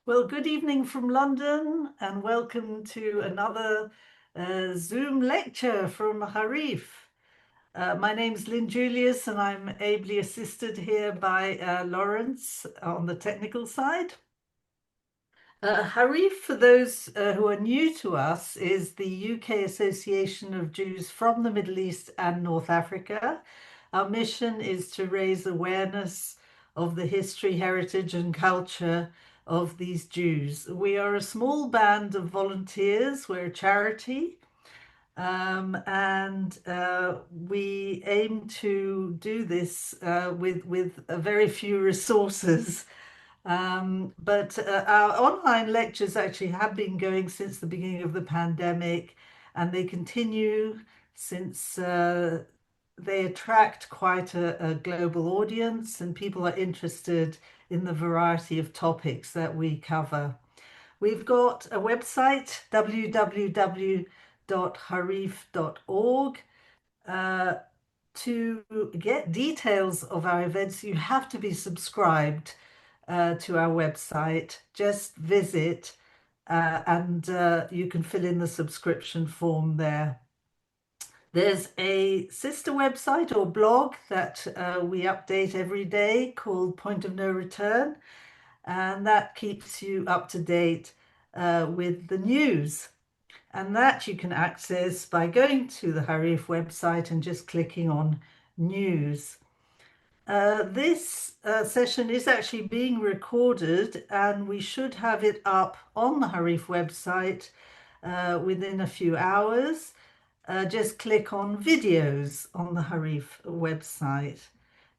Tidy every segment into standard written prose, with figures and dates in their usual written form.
Well, good evening from London and welcome to another Zoom lecture from Harif. My name's Lynn Julius and I'm ably assisted here by Lawrence on the technical side. Harif, for those who are new to us, is the UK Association of Jews from the Middle East and North Africa. Our mission is to raise awareness of the history, heritage, and culture of these Jews. We are a small band of volunteers, we're a charity, and we aim to do this with very few resources. But our online lectures actually have been going since the beginning of the pandemic, and they continue since they attract quite a global audience, and people are interested in the variety of topics that we cover. We've got a website, www.harif.org. To get details of our events, you have to be subscribed to our website. Just visit and you can fill in the subscription form there. There's a sister website or blog that we update every day called Point of No Return, and that keeps you up to date with the news. And that you can access by going to the Harif website and just clicking on news. This session is actually being recorded and we should have it up on the Harif website within a few hours. Just click on videos on the Harif website.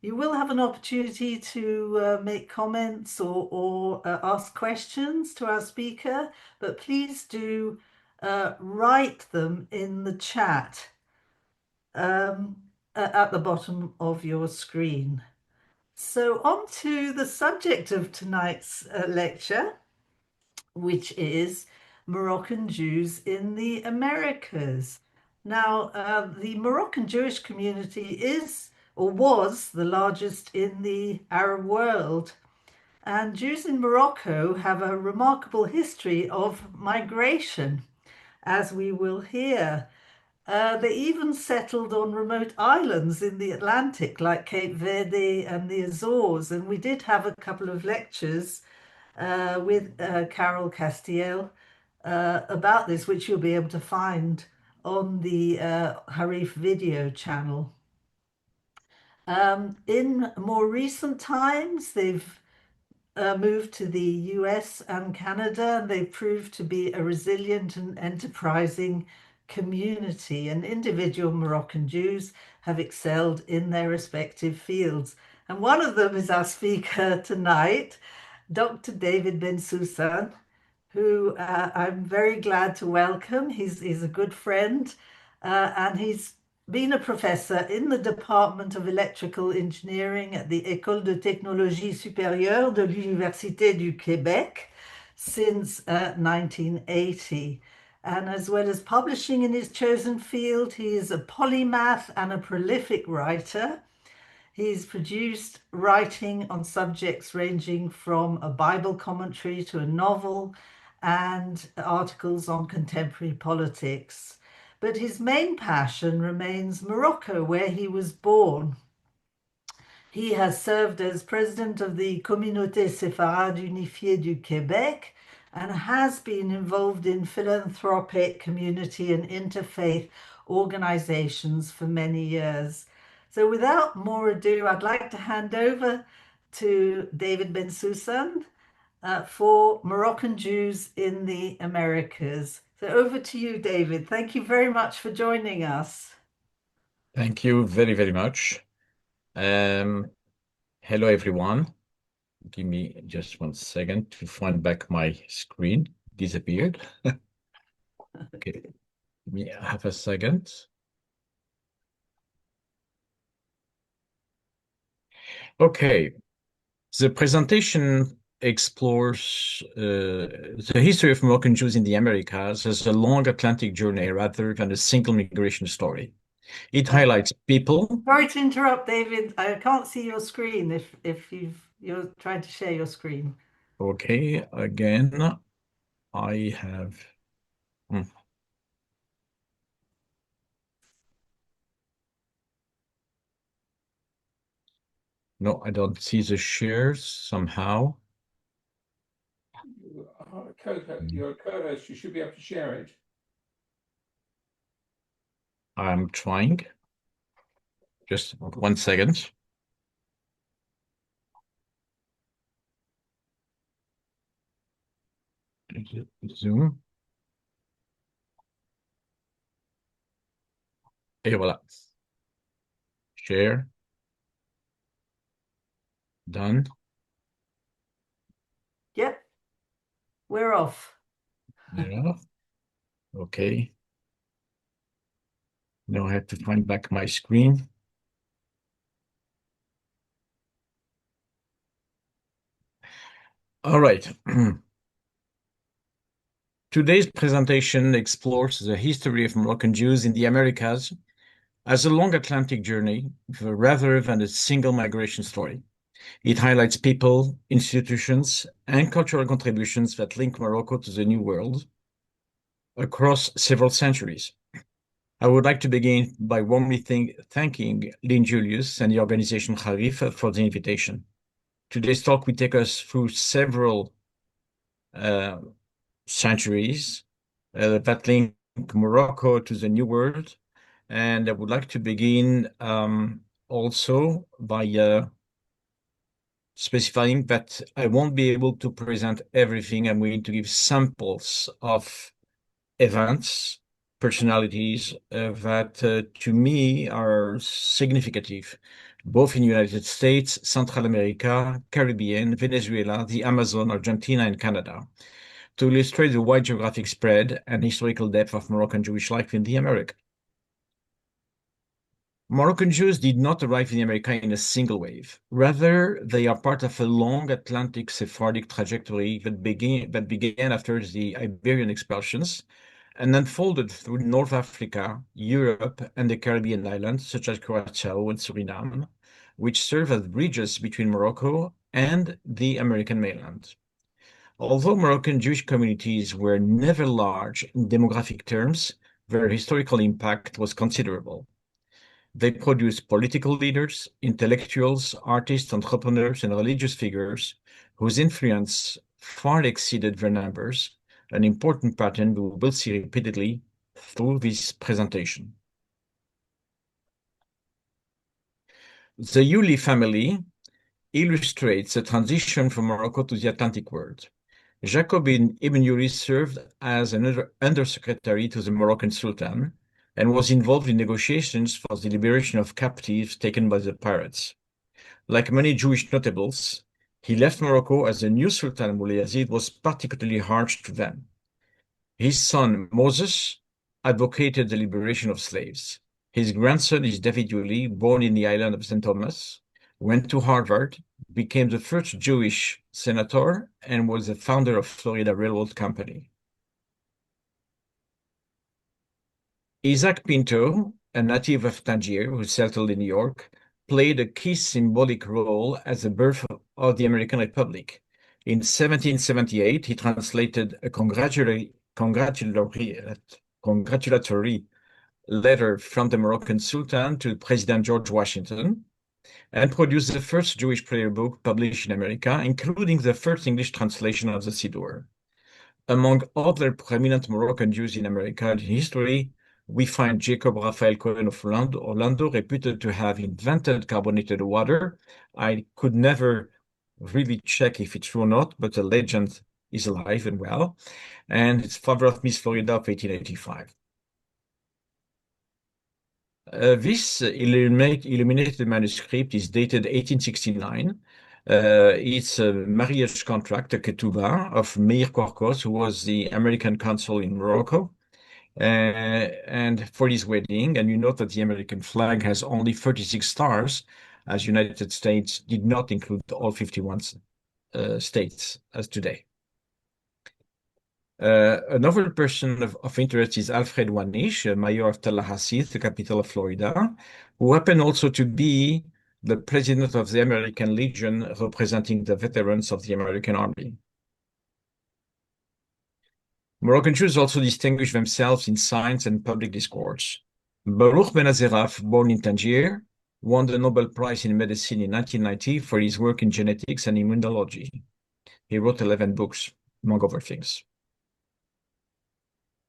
You will have an opportunity to make comments or ask questions to our speaker, but please do write them in the chat at the bottom of your screen. So on to the subject of tonight's lecture, which is Moroccan Jews in the Americas. Now, the Moroccan Jewish community is or was the largest in the Arab world. And Jews in Morocco have a remarkable history of migration, as we will hear. They even settled on remote islands in the Atlantic, like Cape Verde and the Azores. And we did have a couple of lectures with Carol Castiel about this, which you'll be able to find on the Harif video channel. In more recent times, they've moved to the US and Canada, and they've proved to be a resilient and enterprising community, and individual Moroccan Jews have excelled in their respective fields. And one of them is our speaker tonight, Dr. David Bensoussan, who I'm very glad to welcome. He's a good friend, and he's been a professor in the Department of Electrical Engineering at the École de technologie supérieure de l'Université du Québec since 1980. And as well as publishing in his chosen field, he is a polymath and a prolific writer. He's produced writing on subjects ranging from a Bible commentary to a novel and articles on contemporary politics. But his main passion remains Morocco, where he was born. He has served as president of the Communauté Sépharade Unifiée du Québec and has been involved in philanthropic, community, and interfaith organizations for many years. So without more ado, I'd like to hand over to David Bensoussan for Moroccan Jews in the Americas. So over to you, David. Thank you very much for joining us. Thank you very, very much. Hello, everyone. Give me just 1 second to find back my screen. Disappeared. Okay, give me half a second. Okay, the presentation explores the history of Moroccan Jews in the Americas as a long Atlantic journey rather than a single migration story. It highlights people. Sorry to interrupt, David. I can't see your screen if you're trying to share your screen. Okay, again, I have. hmm, No, I don't see the shares somehow. You're a co-host. You should be able to share it. I'm trying. Just 1 second. Zoom. Et voilà. Share. Done. Yep, we're off. Yeah. Okay. Now I have to find back my screen. All right. Today's presentation explores the history of Moroccan Jews in the Americas as a long Atlantic journey rather than a single migration story. It highlights people, institutions, and cultural contributions that link Morocco to the New World across several centuries. I would like to begin by warmly thanking Lynn Julius and the organization Harif for the invitation. Today's talk will take us through several centuries that link Morocco to the New World. And I would like to begin also by specifying that I won't be able to present everything. I'm going to give samples of events, personalities that to me are significant, both in the United States, Central America, Caribbean, Venezuela, the Amazon, Argentina, and Canada, to illustrate the wide geographic spread and historical depth of Moroccan Jewish life in the Americas. Moroccan Jews did not arrive in America in a single wave. Rather, they are part of a long Atlantic Sephardic trajectory that began after the Iberian expulsions and unfolded through North Africa, Europe, and the Caribbean islands, such as Curaçao and Suriname, which serve as bridges between Morocco and the American mainland. Although Moroccan Jewish communities were never large in demographic terms, their historical impact was considerable. They produced political leaders, intellectuals, artists, entrepreneurs, and religious figures whose influence far exceeded their numbers, an important pattern we will see repeatedly through this presentation. The Yuli family illustrates the transition from Morocco to the Atlantic world. Jacob ibn Yuri served as an undersecretary to the Moroccan Sultan and was involved in negotiations for the liberation of captives taken by the pirates. Like many Jewish notables, he left Morocco as the new Sultan Yazid was particularly harsh to them. His son Moses advocated the liberation of slaves. His grandson is David Yuli, born in the island of St. Thomas, went to Harvard, became the first Jewish senator, and was the founder of Florida Railroad Company. Isaac Pinto, a native of Tangier who settled in New York, played a key symbolic role at the birth of the American Republic. In 1778, he translated a congratulatory letter from the Moroccan Sultan to President George Washington and produced the first Jewish prayer book published in America, including the first English translation of the Siddur. Among other prominent Moroccan Jews in American history, we find Jacob Raphael Cohen of Orlando, reputed to have invented carbonated water. I could never really check if it's true or not, but the legend is alive and well. And it's father of Miss Florida of 1885. This illuminated manuscript is dated 1869. It's a marriage contract, a ketubah, of Meir Korkos, who was the American consul in Morocco, and for his wedding. And you note that the American flag has only 36 stars, as United States did not include all 51 states as today. Another person of interest is Alfred Wanish, mayor of Tallahassee, the capital of Florida, who happened also to be the president of the American Legion, representing the veterans of the American Army. Moroccan Jews also distinguish themselves in science and public discourse. Baruch Ben Azeraf, born in Tangier, won the Nobel Prize in Medicine in 1990 for his work in genetics and immunology. He wrote 11 books, among other things.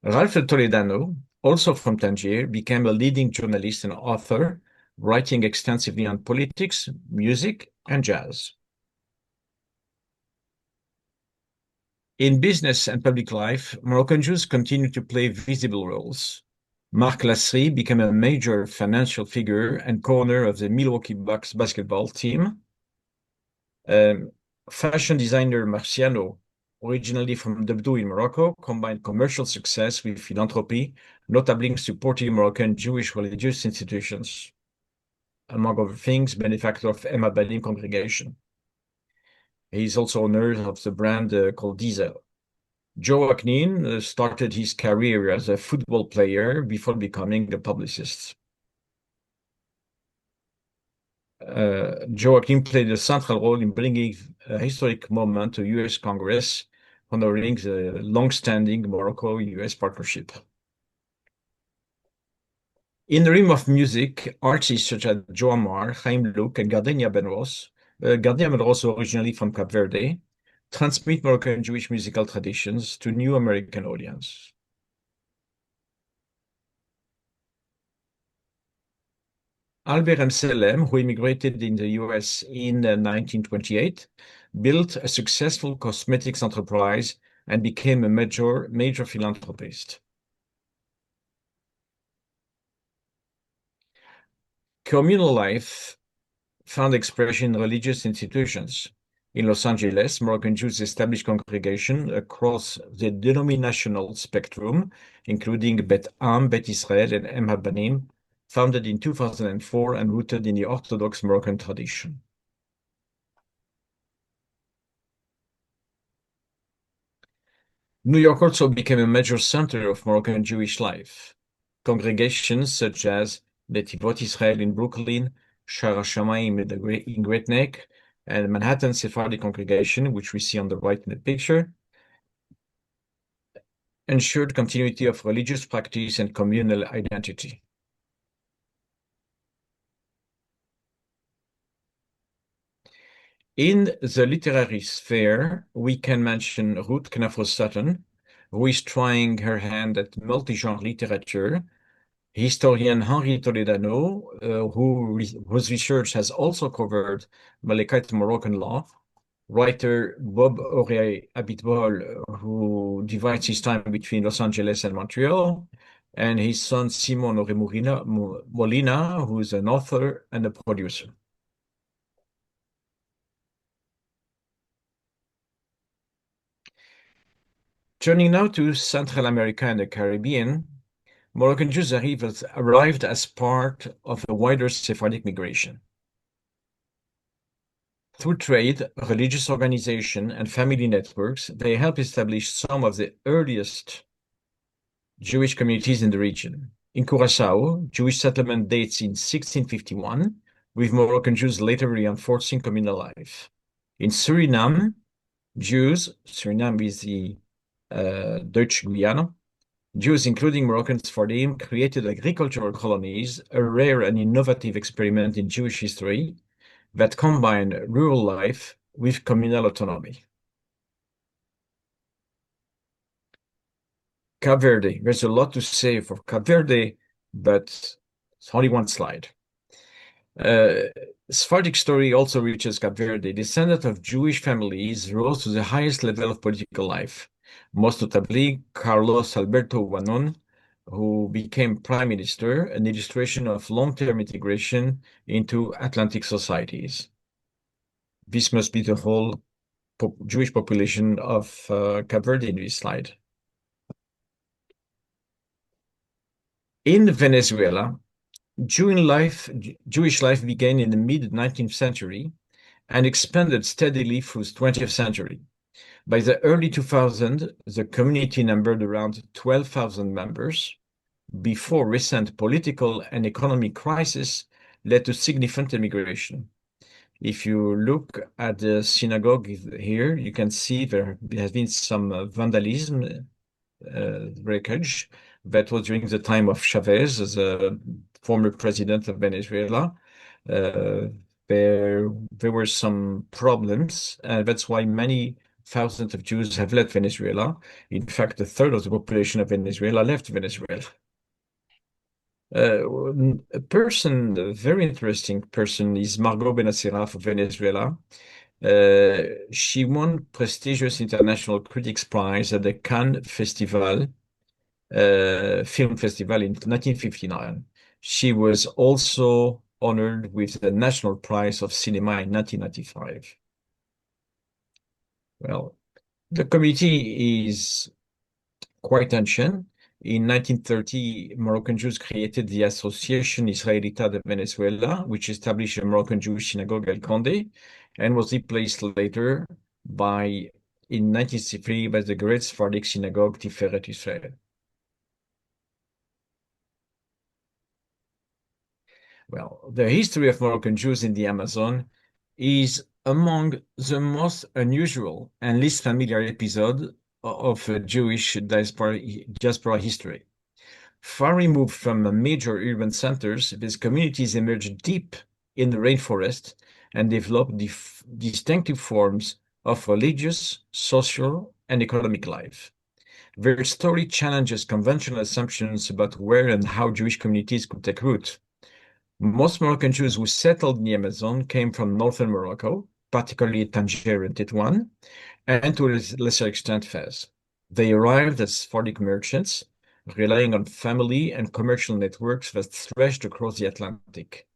Ralph Toledano, also from Tangier, became a leading journalist and author, writing extensively on politics, music, and jazz. In business and public life, Moroccan Jews continue to play visible roles. Marc Lasry became a major financial figure and co-owner of the Milwaukee Bucks basketball team. Fashion designer Marciano, originally from Dabdou in Morocco, combined commercial success with philanthropy, notably supporting Moroccan Jewish religious institutions. Among other things, benefactor of Emma Badim congregation. He is also owner of the brand called Diesel. Joe Aknin started his career as a football player before becoming a publicist. Joe Aknin played a central role in bringing a historic moment to U.S. Congress, honoring the long-standing Morocco-U.S. partnership. In the realm of music, artists such as Joe Amar, Chaim Luke, and Gardenia Benros, Gardenia Benros originally from Cape Verde, transmit Moroccan Jewish musical traditions to new American audience. Albert M. Selem, who immigrated in the US in 1928, built a successful cosmetics enterprise and became a major philanthropist. Communal life found expression in religious institutions. In Los Angeles, Moroccan Jews established congregations across the denominational spectrum, including Bet Am, Bet Israel, and Em HaBanim, founded in 2004 and rooted in the Orthodox Moroccan tradition. New York also became a major center of Moroccan Jewish life. Congregations such as Netivot Israel in Brooklyn, Shar HaShamayim in Great Neck, and Manhattan Sephardic congregation, which we see on the right in the picture, ensured continuity of religious practice and communal identity. In the literary sphere, we can mention Ruth Knafro-Sutton, who is trying her hand at multi-genre literature, historian Henri Toledano, whose research has also covered Malekite Moroccan law, writer Bob Orey Abitbol, who divides his time between Los Angeles and Montreal, and his son Simon Orey Molina, who is an author and a producer. Turning now to Central America and the Caribbean, Moroccan Jews arrived as part of a wider Sephardic migration. Through trade, religious organization, and family networks, they helped establish some of the earliest Jewish communities in the region. In Curaçao, Jewish settlement dates in 1651, with Moroccan Jews later reinforcing communal life. In Suriname, Suriname is the Dutch Guyana, Jews, including Moroccans for them, created agricultural colonies, a rare and innovative experiment in Jewish history that combined rural life with communal autonomy. Cape Verde. There's a lot to say for Cape Verde, but it's only one slide. Sephardic story also reaches Cape Verde. Descendants of Jewish families rose to the highest level of political life. Most notably, Carlos Alberto Wanon, who became prime minister, an illustration of long-term integration into Atlantic societies. This must be the whole Jewish population of Cape Verde in this slide. In Venezuela, Jewish life began in the mid-19th century and expanded steadily through the 20th century. By the early 2000s, the community numbered around 12,000 members before recent political and economic crisis led to significant immigration. If you look at the synagogue here, you can see there has been some vandalism wreckage. That was during the time of Chavez, as a former president of Venezuela. Uh, there were some problems, and that's why many thousands of Jews have left Venezuela. In fact, a third of the population of Venezuela left Venezuela. A very interesting person is Margot Benacerraf of Venezuela. She won prestigious International Critics Prize at the Cannes Festival, Film Festival in 1959. She was also honored with the National Prize of Cinema in 1995. Well, the community is quite ancient. In 1930, Moroccan Jews created the Association Israelita de Venezuela, which established a Moroccan Jewish synagogue El Conde, and was replaced later in 1963 by the Great Sephardic Synagogue Tiferet Israel. Well, the history of Moroccan Jews in the Amazon is among the most unusual and least familiar episode of Jewish diaspora history. Far removed from major urban centers, these communities emerged deep in the rainforest and developed distinctive forms of religious, social, and economic life. Their story challenges conventional assumptions about where and how Jewish communities could take root. Most Moroccan Jews who settled in the Amazon came from northern Morocco, particularly Tangier and Tétouan, and to a lesser extent Fez. They arrived as Sephardic merchants, relying on family and commercial networks that stretched across the Atlantic.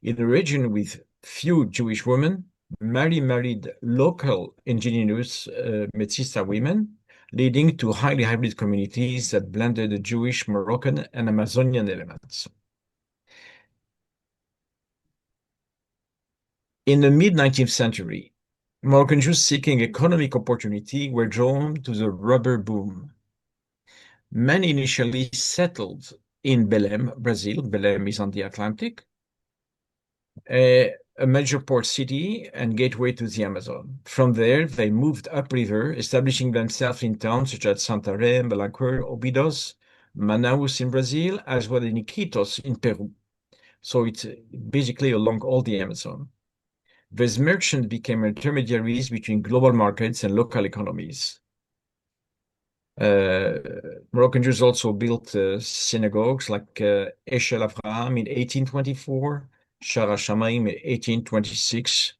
In a region with few Jewish women, Mary married local indigenous Mestiza women, leading to highly hybrid communities that blended Jewish, Moroccan, and Amazonian elements. In the mid-19th century, Moroccan Jews seeking economic opportunity were drawn to the rubber boom. Many initially settled in Belém, Brazil. Belém is on the Atlantic, a major port city and gateway to the Amazon. From there, they moved upriver, establishing themselves in towns such as Santarém, Belancourt, Óbidos, Manaus in Brazil, as well as in Iquitos in Peru. So it's basically along all the Amazon. These merchants became intermediaries between global markets and local economies. Moroccan Jews also built synagogues like Eshel Avraham in 1824, Shara Shamaim in 1826,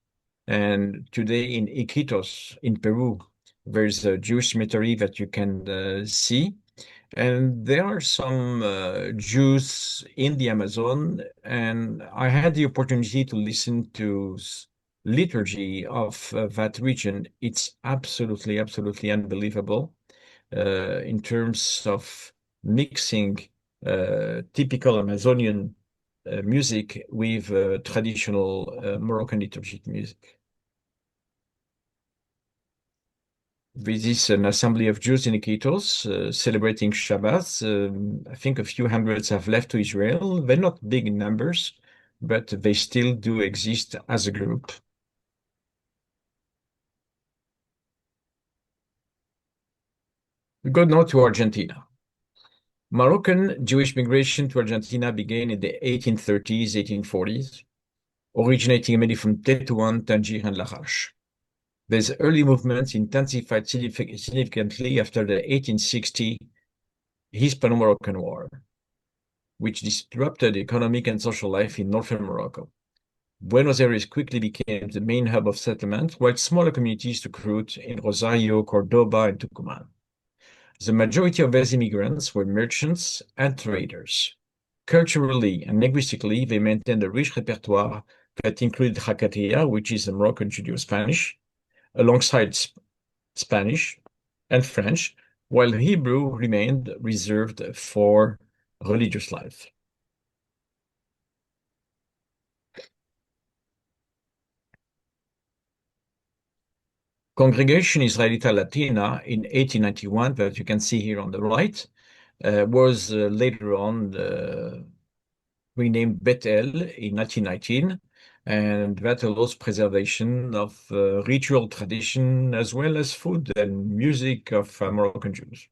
and today in Iquitos in Peru, there's a Jewish cemetery that you can see. And there are some Jews in the Amazon, and I had the opportunity to listen to liturgy of that region. It's absolutely, absolutely unbelievable in terms of mixing typical Amazonian music with traditional Moroccan liturgic music. This is an assembly of Jews in Iquitos celebrating Shabbat. I think a few hundreds have left to Israel. They're not big in numbers, but they still do exist as a group. We go now to Argentina. Moroccan Jewish migration to Argentina began in the 1830s, 1840s, originating mainly from Tétouan, Tangier, and Larache. These early movements intensified significantly after the 1860 Hispano-Moroccan War, which disrupted economic and social life in northern Morocco. Buenos Aires quickly became the main hub of settlement, while smaller communities took root in Rosario, Cordoba, and Tucumán. The majority of these immigrants were merchants and traders. Culturally and linguistically, they maintained a rich repertoire that included Hakatiyya, which is a Moroccan Judeo-Spanish, alongside Spanish and French, while Hebrew remained reserved for religious life. Congregation Israelita Latina in 1891, that you can see here on the right, was later on renamed Bethel in 1919, and that allows preservation of ritual tradition as well as food and music of Moroccan Jews.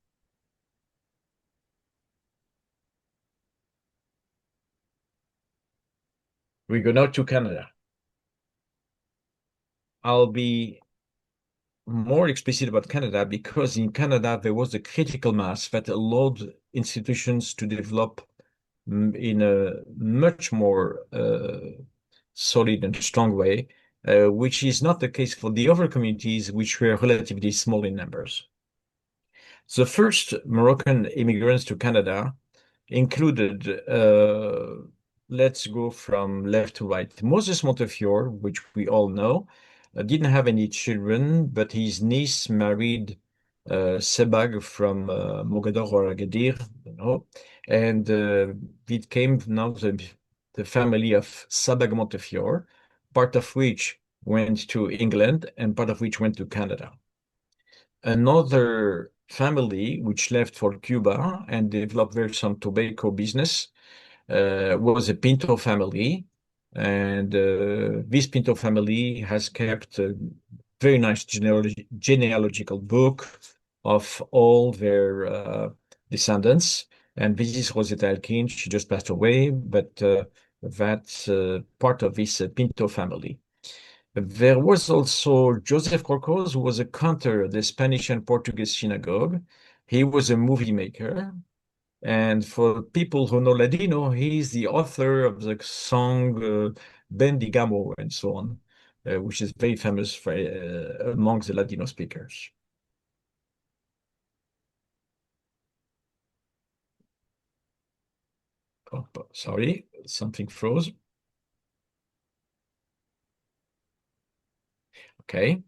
We go now to Canada. I'll be more explicit about Canada because in Canada there was a critical mass that allowed institutions to develop in a much more solid and strong way, which is not the case for the other communities, which were relatively small in numbers. The first Moroccan immigrants to Canada included, let's go from left to right. Moses Montefiore, which we all know, didn't have any children, but his niece married Sebag from Mogador or Agadir, you know, and it came now the family of Sabag Montefiore, part of which went to England and part of which went to Canada. Another family which left for Cuba and developed there some tobacco business was a Pinto family. And this Pinto family has kept a very nice genealogical book of all their descendants. And this is Rosetta Elkin. She just passed away, but that's part of this Pinto family. There was also Joseph Corcoz, who was a cantor at the Spanish and Portuguese synagogue. He was a movie maker. And for people who know Ladino, he's the author of the song Ben Digamo and so on, which is very famous for, amongst the Ladino speakers. Oh, sorry, something froze. Okay.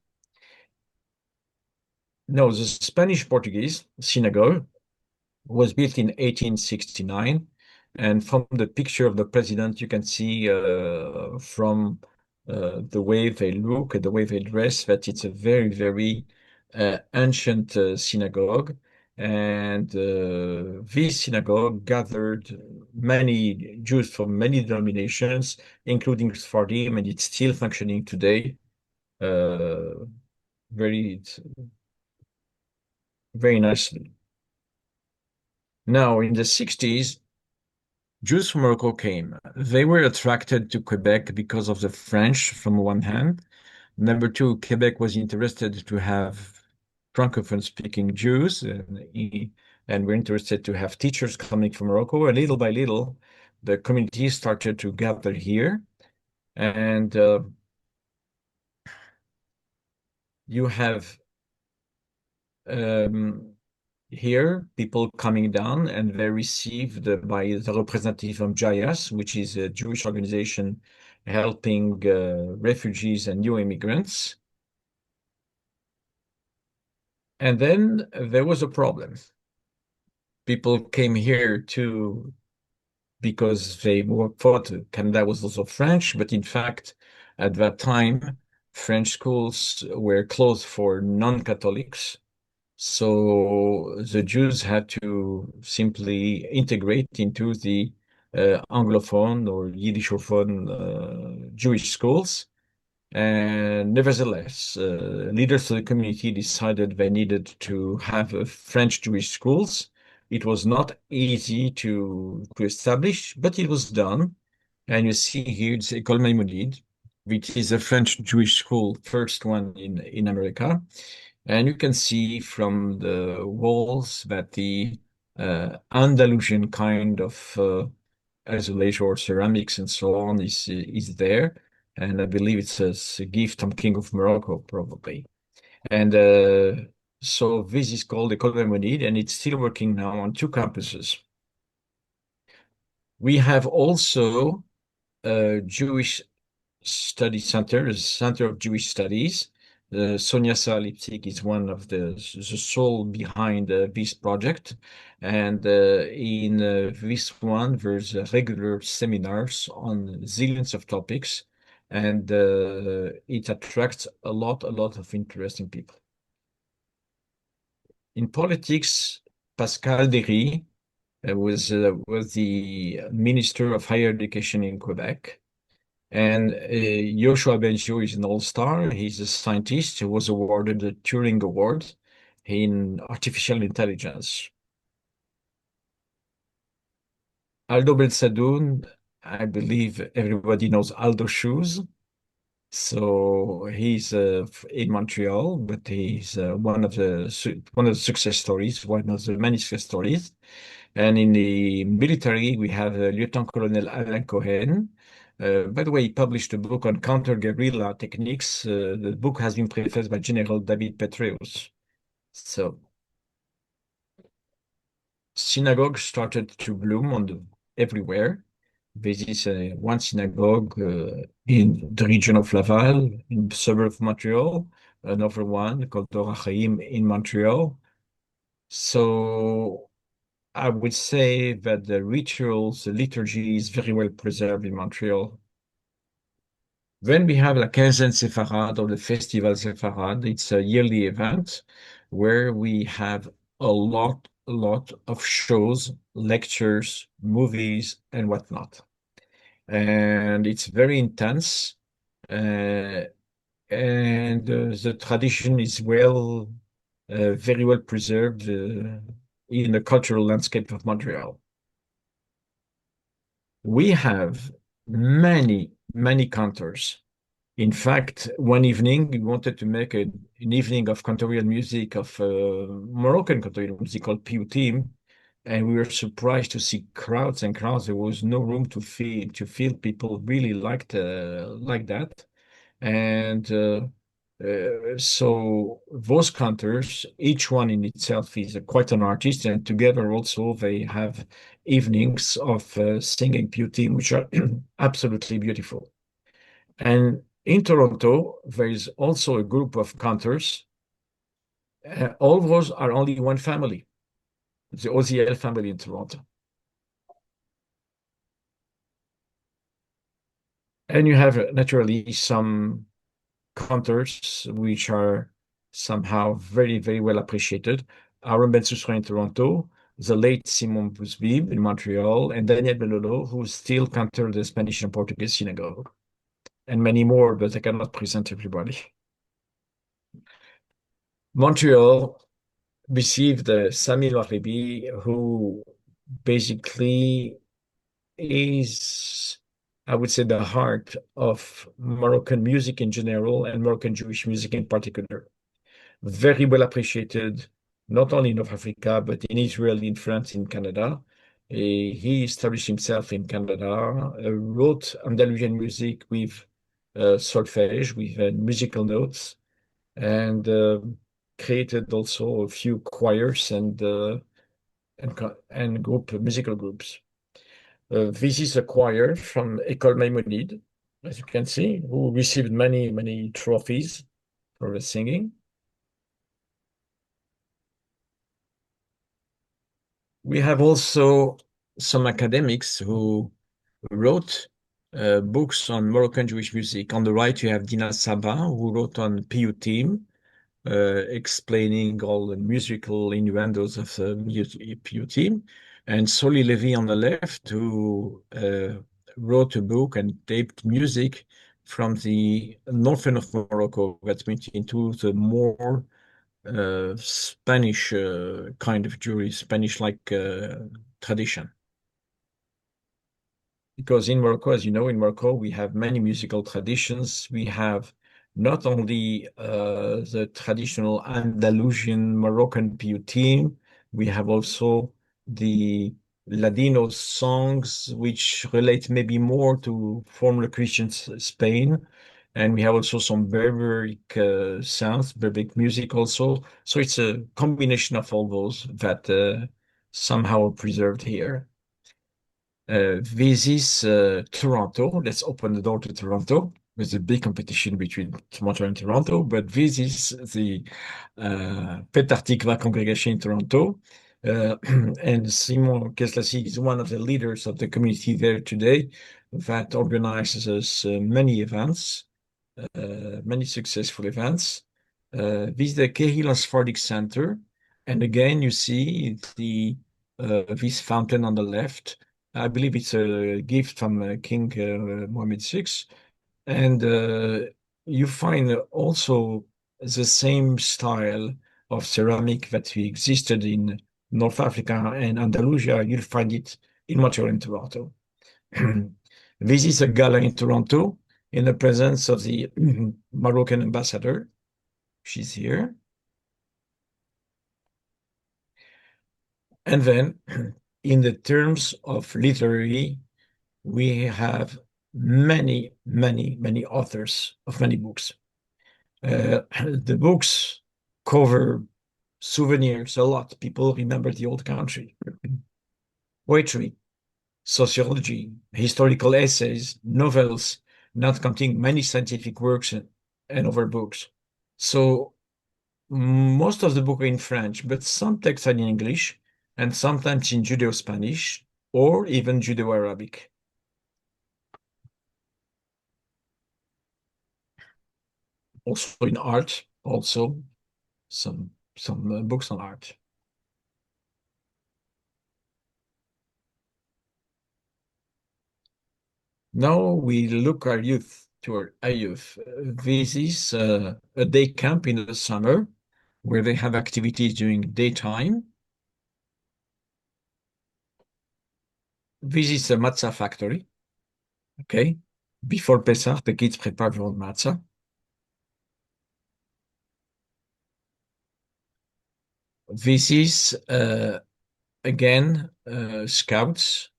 No, the Spanish-Portuguese synagogue was built in 1869. And from the picture of the president, you can see from the way they look and the way they dress that it's a very, very ancient synagogue. And this synagogue gathered many Jews from many denominations, including Sephardim, and it's still functioning today. Very, very nicely. Now, in the 60s, Jews from Morocco came. They were attracted to Quebec because of the French, from one hand. Number two, Quebec was interested to have Francophone-speaking Jews, and we're interested to have teachers coming from Morocco. And little by little, the community started to gather here. And you have here people coming down, and they're received by the representative of JIAS, which is a Jewish organization helping refugees and new immigrants. And then there was a problem. People came here because they thought Canada was also French, but in fact, at that time, French schools were closed for non-Catholics. So the Jews had to simply integrate into the Anglophone or Yiddishophone Jewish schools. And nevertheless, leaders of the community decided they needed to have French Jewish schools. It was not easy to establish, but it was done. And you see here, it's École Maïmonide, which is a French Jewish school, first one in America. And you can see from the walls that the Andalusian kind of azulejos or ceramics and so on is there. And I believe it's a gift from King of Morocco, probably. And so this is called École Maïmonide, and it's still working now on two campuses. We have also a Jewish Study Center, a Center of Jewish Studies. Sonia Salipsik is one of the soul behind this project. And in this one, there's regular seminars on zillions of topics, and it attracts a lot of interesting people. In politics, Pascal Derry was the Minister of Higher Education in Quebec. And Yoshua Bengio is an all-star. He's a scientist who was awarded the Turing Award in artificial intelligence. Aldo Bensadoun I believe everybody knows Aldo Shoes. So he's in Montreal, but he's one of the success stories, one of the many success stories. And in the military, we have Lieutenant Colonel Alain Cohen. By the way, he published a book on counter-guerrilla techniques. The book has been prefaced by General David Petraeus. So synagogues started to bloom everywhere. This is one synagogue in the region of Laval, in the suburb of Montreal, another one called Dor HaChaim in Montreal. So I would say that the rituals, the liturgy is very well preserved in Montreal. Then we have La Quinzaine Sépharade or the Festival Sépharade. It's a yearly event where we have a lot of shows, lectures, movies, and whatnot. And it's very intense. And the tradition is very well preserved in the cultural landscape of Montreal. We have many cantors. In fact, one evening we wanted to make an evening of cantorial music, of Moroccan cantorial music called Piu Team, and we were surprised to see crowds and crowds. There was no room to feel people really liked like that. And so those cantors, each one in itself is quite an artist, and together also they have evenings of singing beauty, which are absolutely beautiful. And in Toronto, there is also a group of cantors. All of those are only one family, the OZL family in Toronto. And you have naturally some cantors which are somehow very well appreciated. Aaron Bensoussan in Toronto, the late Simon Busbib in Montreal, and Daniel Belolo, who still cantor the Spanish and Portuguese synagogue, and many more, but I cannot present everybody. Montreal received Sami Maghribi, who basically is, I would say, the heart of Moroccan music in general and Moroccan Jewish music in particular. Very well appreciated, not only in North Africa, but in Israel, in France, in Canada. He established himself in Canada, wrote Andalusian music with solfège, with musical notes, and created also a few choirs and musical groups. This is a choir from École Maïmonide, as you can see, who received many trophies for the singing. We have also some academics who wrote books on Moroccan Jewish music. On the right, you have Dina Saba, who wrote on Piu Team, explaining all the musical innuendos of the Piu Team. And Soli Levy on the left, who wrote a book and taped music from the northern of Morocco, that went into the more Spanish kind of Jewry, Spanish-like tradition. Because in Morocco, as you know, in Morocco, we have many musical traditions. We have not only the traditional Andalusian Moroccan Piu team, we have also the Ladino songs, which relate maybe more to former Christian Spain. And we have also some Berberic sounds, Berberic music also. So it's a combination of all those that somehow are preserved here. This is Toronto. Let's open the door to Toronto. There's a big competition between Toronto and Toronto, but this is the Petah Tikva congregation in Toronto. And Simon Keslassi is one of the leaders of the community there today that organizes many events, many successful events. This is the Kehillah Sephardic Center. And again, you see this fountain on the left. I believe it's a gift from King Mohammed VI. And you find also the same style of ceramic that existed in North Africa and Andalusia. You'll find it in Montreal and Toronto. This is a gala in Toronto in the presence of the Moroccan ambassador. She's here. And then in the terms of literary, we have many, many, many authors of many books. The books cover souvenirs a lot. People remember the old country. Poetry, sociology, historical essays, novels, not counting many scientific works and other books. So most of the book are in French, but some texts are in English and sometimes in Judeo-Spanish or even Judeo-Arabic. Also in art, also some books on art. Now we look our youth to our youth. This is a day camp in the summer where they have activities during daytime. This is a matzah factory. Okay. Before Pesach, the kids prepare their own matzah. This is again scouts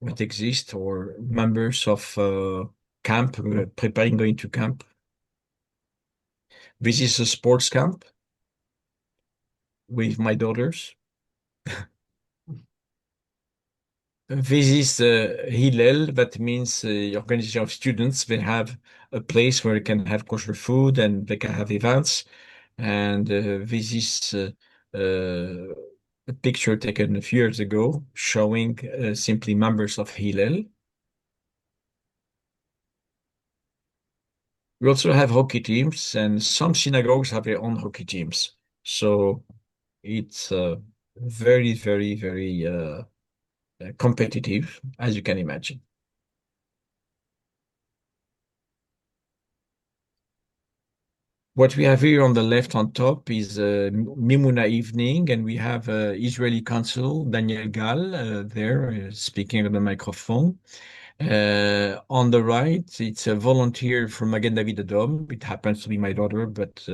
that exist or members of camp preparing going to camp. This is a sports camp with my daughters. This is Hillel, that means organization of students. They have a place where they can have kosher food and they can have events. And this is a picture taken a few years ago showing simply members of Hillel. We also have hockey teams, and some synagogues have their own hockey teams. So it's very, very, very competitive, as you can imagine. What we have here on the left on top is Mimuna evening, and we have Israeli consul Daniel Gal there speaking on the microphone. On the right, it's a volunteer from Magen David Adom. It happens to be my daughter, but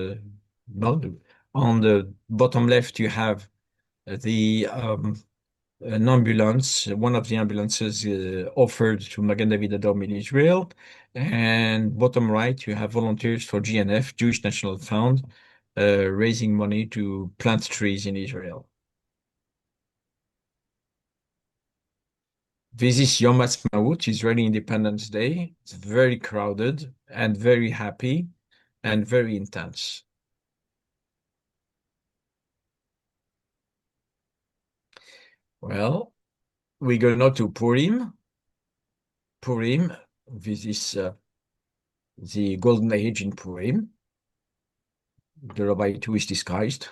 no. On the bottom left, you have the an ambulance, one of the ambulances offered to Magen David Adom in Israel. And bottom right, you have volunteers for GNF, Jewish National Fund, raising money to plant trees in Israel. This is Yom Ha'atzmaut, Israeli Independence Day. It's very crowded and very happy and very intense. Well, we go now to Purim. Purim, this is the golden age in Purim. The Rabbi too is disguised.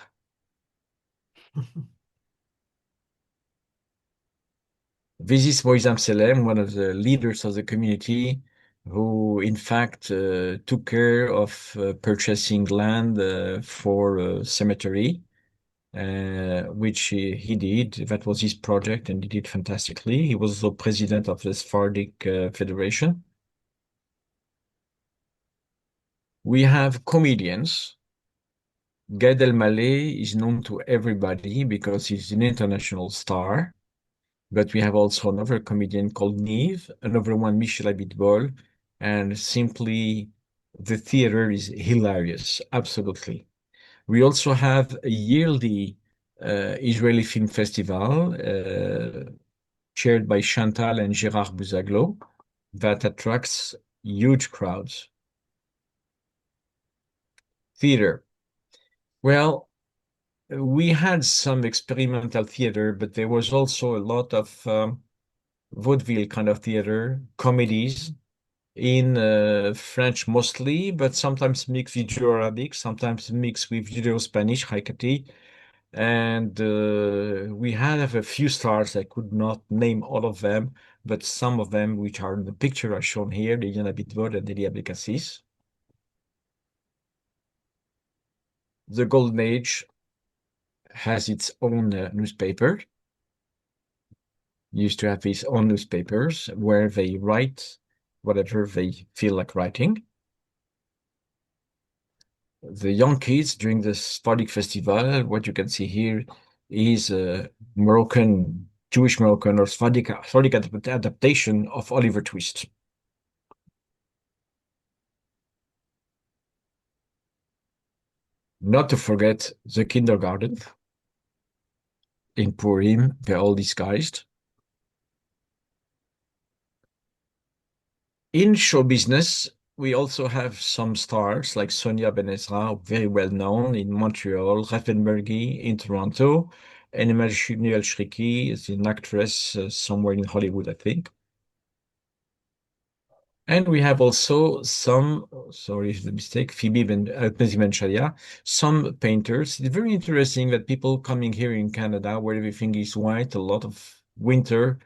This is Moisam Selem, one of the leaders of the community, who in fact took care of purchasing land for a cemetery, which he did. That was his project, and he did fantastically. He was the president of the Sepharadic Federation. We have comedians. Gad Elmaleh is known to everybody because he's an international star. But we have also another comedian called Nive, another one, Michel Abitbol, and simply the theater is hilarious, absolutely. We also have a yearly Israeli Film Festival chaired by Chantal and Gérard Buzaglo that attracts huge crowds. Theater. Well, we had some experimental theater, but there was also a lot of vaudeville kind of theater, comedies in French mostly, but sometimes mixed with Judeo-Arabic, sometimes mixed with Judeo-Spanish, Haikati. And we have a few stars. I could not name all of them, but some of them, which are in the picture, are shown here, Liliana Bitbol and Elia Bekassis. The Golden Age has its own newspaper. used to have his own newspapers where they write whatever they feel like writing. The young kids during the Sephardic festival, what you can see here is a Moroccan, Jewish Moroccan or Sephardic adaptation of Oliver Twist. Not to forget the kindergarten in Purim, they're all disguised. In show business, we also have some stars like Sonia Ben-Ezra, very well known in Montreal, Raffenbergy in Toronto, and Emmanuel Shriki is an actress somewhere in Hollywood, I think. And we have also some, sorry if the mistake, Phoebe Ben-Shaya, some painters. It's very interesting that people coming here in Canada, where everything is white, a lot of winter,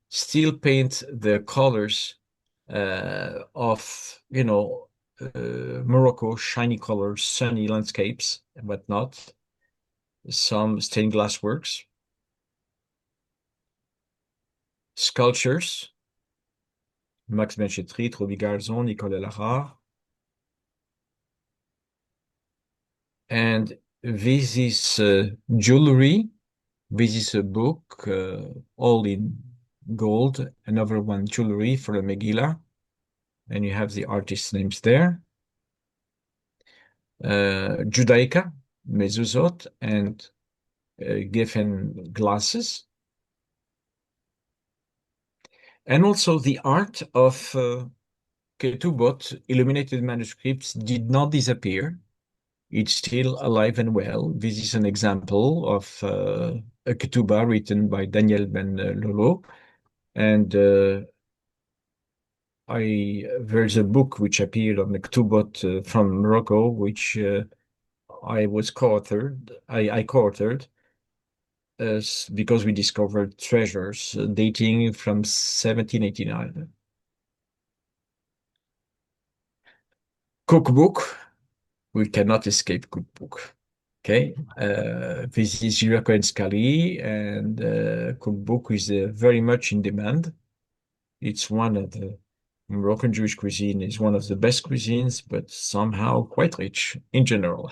still paint the colors of, Morocco, shiny colors, sunny landscapes and whatnot. Some stained glass works, sculptures, Max Benchetry, Troby Garzon, Nicole Lara. And this is jewelry. This is a book, all in gold. Another one, jewelry for the Megillah. And you have the artist names there. Judaica, mezuzot, and Geffen glasses. And also the art of ketubot, illuminated manuscripts, did not disappear. It's still alive and well. This is an example of a ketubah written by Daniel Ben Lolo. And there's a book which appeared on the ketubot from Morocco, which I co-authored because we discovered treasures dating from 1789. Cookbook. We cannot escape cookbook. Okay, this is Julia Cohen-Scally, and cookbook is very much in demand. It's one of the Moroccan Jewish cuisine is one of the best cuisines, but somehow quite rich in general.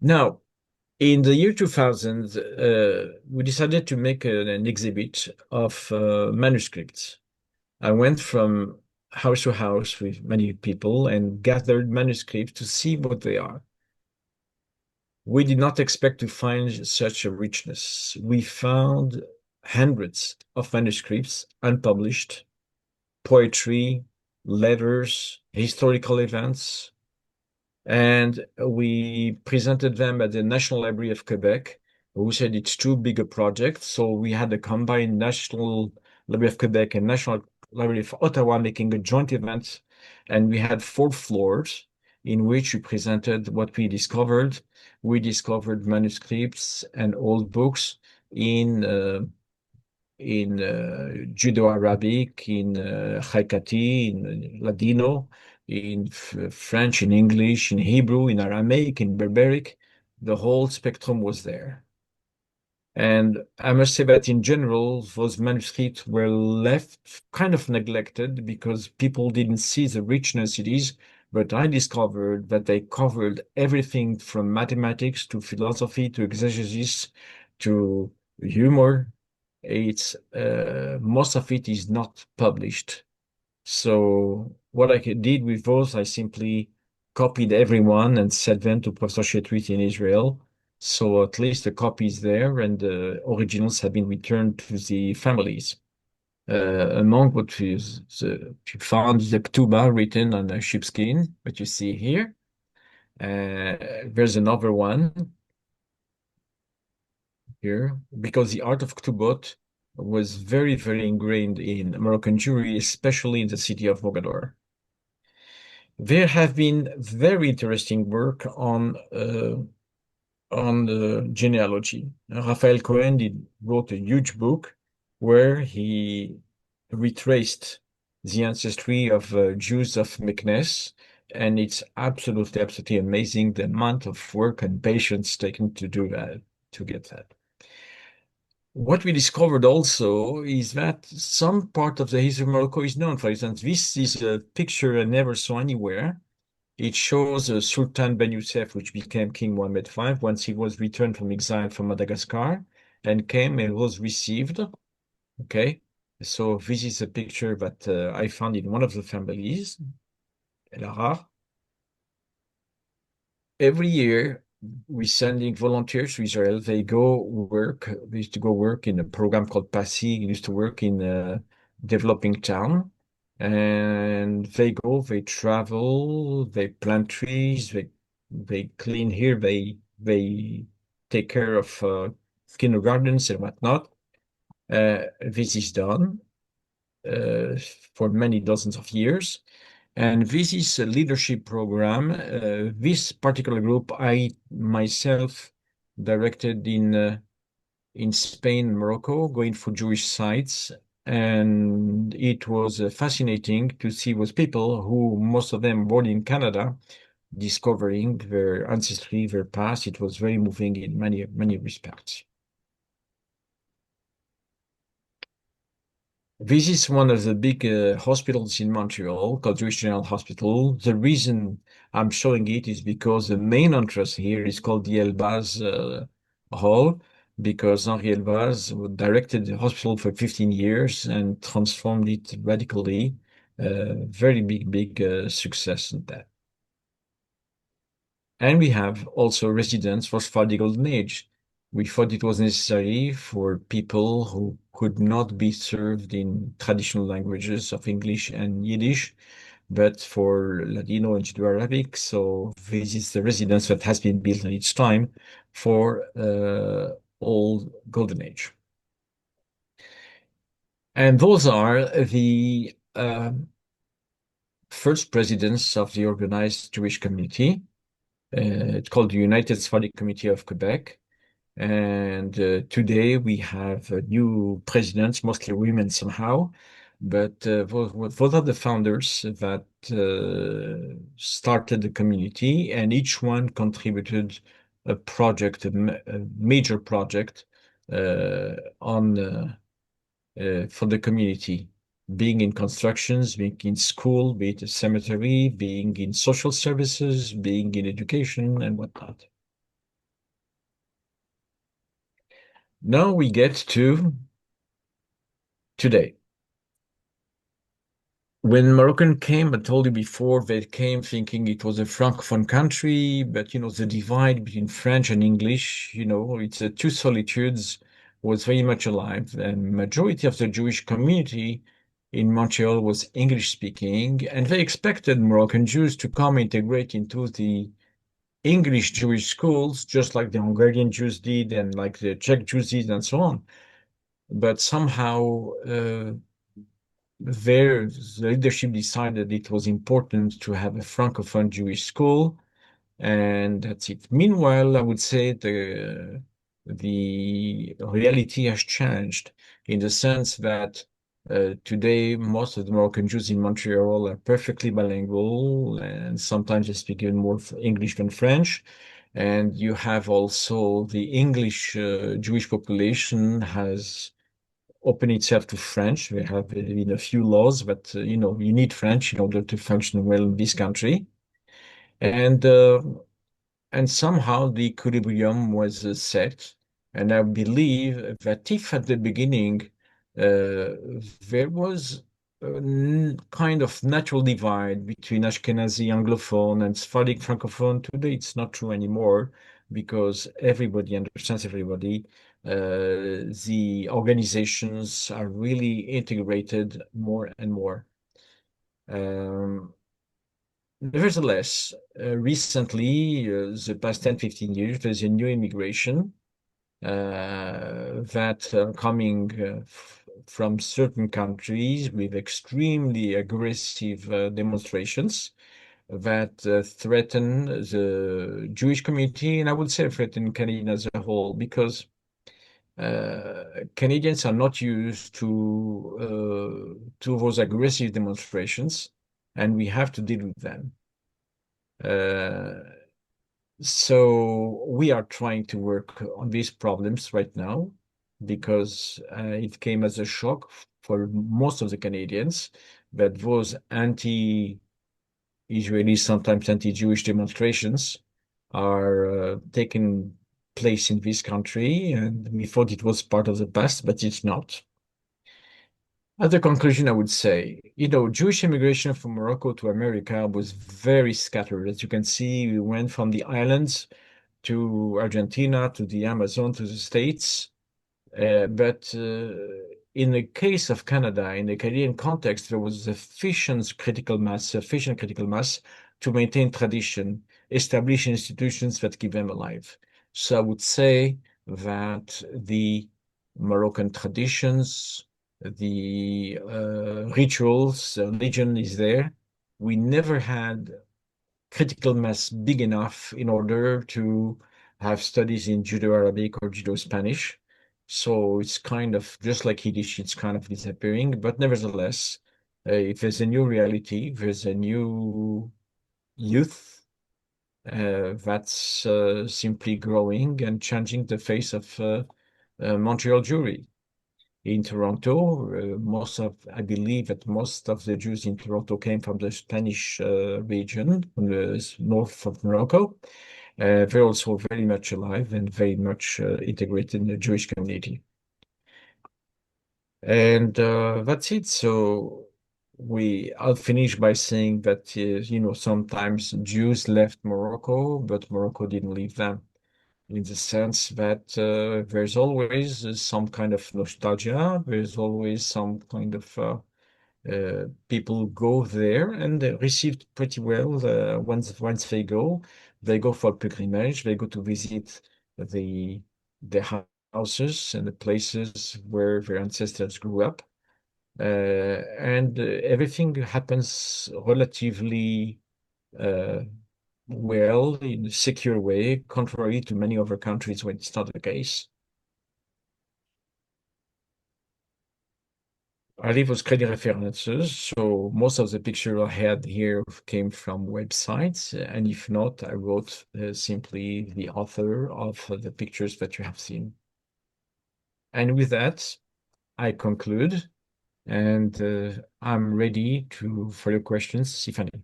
Now, in the year 2000, we decided to make an exhibit of manuscripts. I went from house to house with many people and gathered manuscripts to see what they are. We did not expect to find such a richness. We found hundreds of manuscripts, unpublished, poetry, letters, historical events, and we presented them at the National Library of Quebec, who said it's too big a project. So we had a combined National Library of Quebec and National Library of Ottawa making a joint event. And we had 4 floors in which we presented what we discovered. We discovered manuscripts and old books in Judo-Arabic, in Haikati, in Ladino, in French, in English, in Hebrew, in Aramaic, in Berberic. The whole spectrum was there. And I must say that in general, those manuscripts were left kind of neglected because people didn't see the richness it is. But I discovered that they covered everything from mathematics to philosophy to exegesis to humor. It's most of it is not published. So what I did with those, I simply copied everyone and sent them to Professor Chetrit in Israel. So at least the copy is there and the originals have been returned to the families. Among what we found the ketubah written on a sheepskin, what you see here. There's another one here, because the art of ketubot was very, very ingrained in Moroccan Jewry, especially in the city of Mogador. There have been very interesting work on the genealogy. Raphael Cohen wrote a huge book where he retraced the ancestry of Jews of Meknes, and it's absolutely, absolutely amazing the amount of work and patience taken to do that, to get that. what we discovered also is that some part of the history of Morocco is known. For instance, this is a picture I never saw anywhere. It shows Sultan Ben Youssef, which became King Mohammed V, once he was returned from exile from Madagascar and came and was received. Okay, so this is a picture that I found in one of the families, El Arar. Every year, we're sending volunteers to Israel. They go work. They used to go work in a program called PASI. They used to work in a developing town. And they go, they travel, they plant trees, they clean here, they take care of kindergartens and whatnot. This is done for many dozens of years. And this is a leadership program. This particular group, I myself directed in Spain, Morocco, going for Jewish sites. And it was fascinating to see with people who, most of them born in Canada, discovering their ancestry, their past. It was very moving in many, many respects. This is one of the big hospitals in Montreal called Jewish General Hospital. The reason I'm showing it is because the main entrance here is called the Elbaz Hall, because Henri Elbaz directed the hospital for 15 years and transformed it radically. Very big success in that. And we have also residents for Sephardi Golden Age. We thought it was necessary for people who could not be served in traditional languages of English and Yiddish, but for Ladino and Judeo-Arabic. So this is the residence that has been built in its time for all Golden Age. And those are the first presidents of the organized Jewish community. It's called the United Sephardic Community of Quebec. And today we have new presidents, mostly women somehow, but those are the founders that started the community, and each one contributed a project, a major project for the community, being in constructions, being in school, be it a cemetery, being in social services, being in education, and whatnot. Now we get to today. When Moroccan came, I told you before, they came thinking it was a Francophone country, but the divide between French and English, it's two solitudes was very much alive. And majority of the Jewish community in Montreal was English speaking, and they expected Moroccan Jews to come integrate into the English Jewish schools, just like the Hungarian Jews did and like the Czech Jews did and so on. But somehow the leadership decided it was important to have a Francophone Jewish school, and that's it. Meanwhile, I would say the reality has changed in the sense that today most of the Moroccan Jews in Montreal are perfectly bilingual, and sometimes they speak even more English than French. And you have also the English Jewish population has open itself to French. We have been a few laws, but you need French in order to function well in this country. And somehow the equilibrium was set. And I believe that if at the beginning there was a kind of natural divide between Ashkenazi Anglophone and Sephardic Francophone, today it's not true anymore because everybody understands everybody. The organizations are really integrated more and more. Nevertheless, recently, the past 10, 15 years, there's a new immigration that are coming from certain countries with extremely aggressive demonstrations that threaten the Jewish community, and I would say threaten Canada as a whole, because Canadians are not used to those aggressive demonstrations, and we have to deal with them. So we are trying to work on these problems right now. because it came as a shock for most of the Canadians that those anti-Israeli, sometimes anti-Jewish demonstrations are taking place in this country, and we thought it was part of the past, but it's not. As a conclusion, I would say, Jewish immigration from Morocco to America was very scattered. As you can see, we went from the islands to Argentina, to the Amazon, to the States. But in the case of Canada, in the Canadian context, there was sufficient critical mass to maintain tradition, establish institutions that keep them alive. So I would say that the Moroccan traditions, the rituals, religion is there. We never had critical mass big enough in order to have studies in Judo-Arabic or Judo-Spanish. So it's kind of just like Yiddish, it's kind of disappearing. But nevertheless, if there's a new reality, there's a new youth that's simply growing and changing the face of Montreal Jewry. In Toronto, I believe that most of the Jews in Toronto came from the Spanish region, from the north of Morocco. They're also very much alive and very much integrated in the Jewish community. And that's it. So I'll finish by saying that, sometimes Jews left Morocco, but Morocco didn't leave them, in the sense that there's always some kind of nostalgia. There's always some kind of people go there and they're received pretty well once they go. They go for pilgrimage. They go to visit the houses and the places where their ancestors grew up. And everything happens relatively uh, well, in a secure way, contrary to many other countries when it's not the case. Harif was creating references, so most of the picture I had here came from websites, and if not, I wrote simply the author of the pictures that you have seen. And with that, I conclude, and I'm ready for your questions, Stéphanie.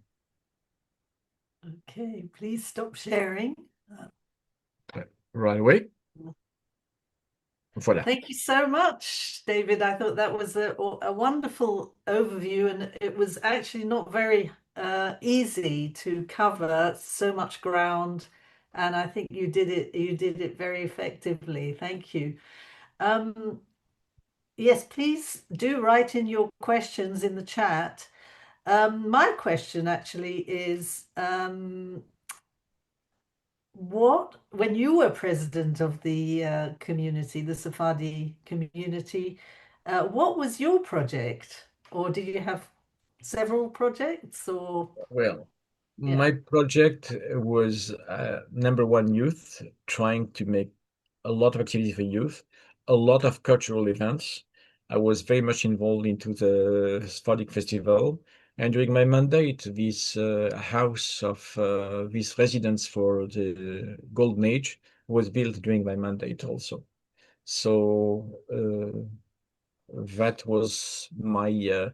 Okay, please stop sharing. Right away. Voilà. Thank you so much, David. I thought that was a wonderful overview, and it was actually not very easy to cover so much ground. And I think you did it very effectively. Thank you. Yes, please do write in your questions in the chat. My question actually is, when you were president of the community, the Sephardi community, what was your project? Or did you have several projects or? Well, Yeah. my project was number one, youth, trying to make a lot of activity for youth, a lot of cultural events. I was very much involved into the Sephardic Festival. And during my mandate, this house of this residence for the Golden Age was built during my mandate also. So that was my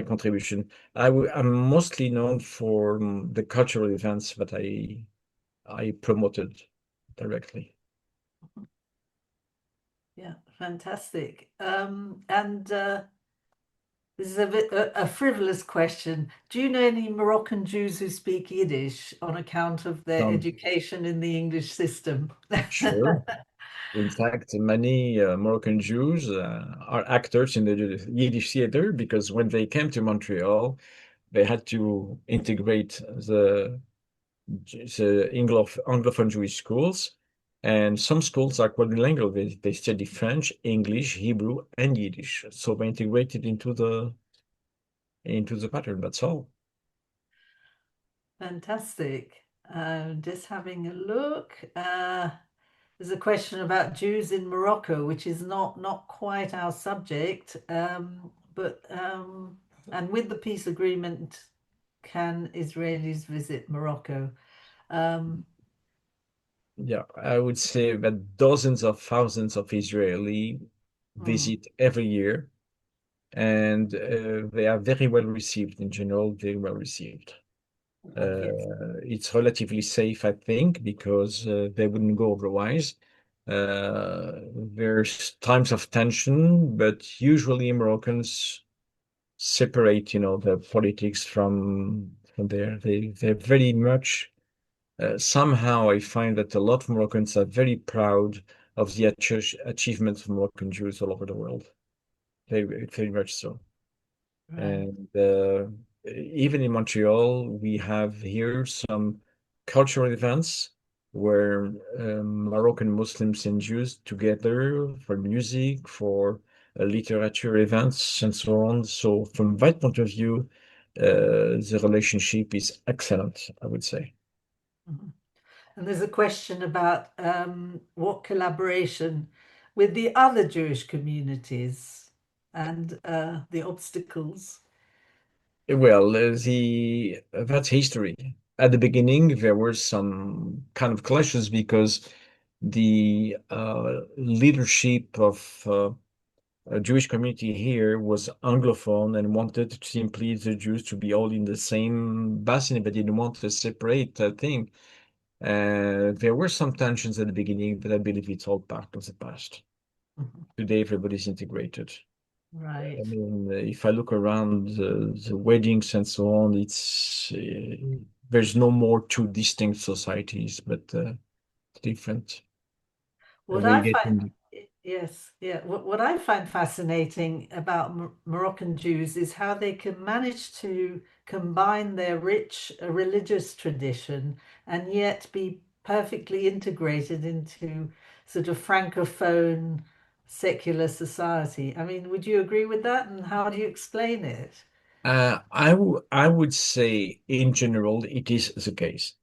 contribution. I'm mostly known for the cultural events that I promoted directly. Yeah, fantastic. And this is a frivolous question. Do you know any Moroccan Jews who speak Yiddish on account of their education in the English system? Sure. In fact, many Moroccan Jews are actors in the Yiddish theater because when they came to Montreal, they had to integrate the Anglophone Jewish schools. And some schools are quadrilingual. They study French, English, Hebrew, and Yiddish. So they integrated into the pattern. That's all. Fantastic. Just having a look. There's a question about Jews in Morocco, which is not quite our subject. But and with the peace agreement, can Israelis visit Morocco? Yeah, I would say that dozens of thousands of Israeli Mm, visit every year, and they are very well received in general, very well received. yes. It's relatively safe, I think, because they wouldn't go otherwise. There's times of tension, but usually Moroccans separate, the politics from there. They're very much somehow I find that a lot of Moroccans are very proud of the achievements of Moroccan Jews all over the world. Very, very much so. Right. And even in Montreal, we have here some cultural events where Moroccan Muslims and Jews together for music, for literature events, and so on. So, from that point of view, the relationship is excellent, I would say. Mhm. And there's a question about what collaboration with the other Jewish communities and the obstacles. Well, that's history. At the beginning, there were some kind of clashes because the leadership of a Jewish community here was Anglophone and wanted simply the Jews to be all in the same basin, but didn't want to separate thing. There were some tensions at the beginning, but I believe it's all part of the past. Mhm. Today, everybody's integrated. I Right. mean, if I look around the weddings and so on, there's no more two distinct societies, but different. And What when you I get find, in, yes, yeah, what I find fascinating about Moroccan Jews is how they can manage to combine their rich religious tradition and yet be perfectly integrated into sort of francophone secular society. I mean, would you agree with that? And how do you explain it? I would say in general it is the case.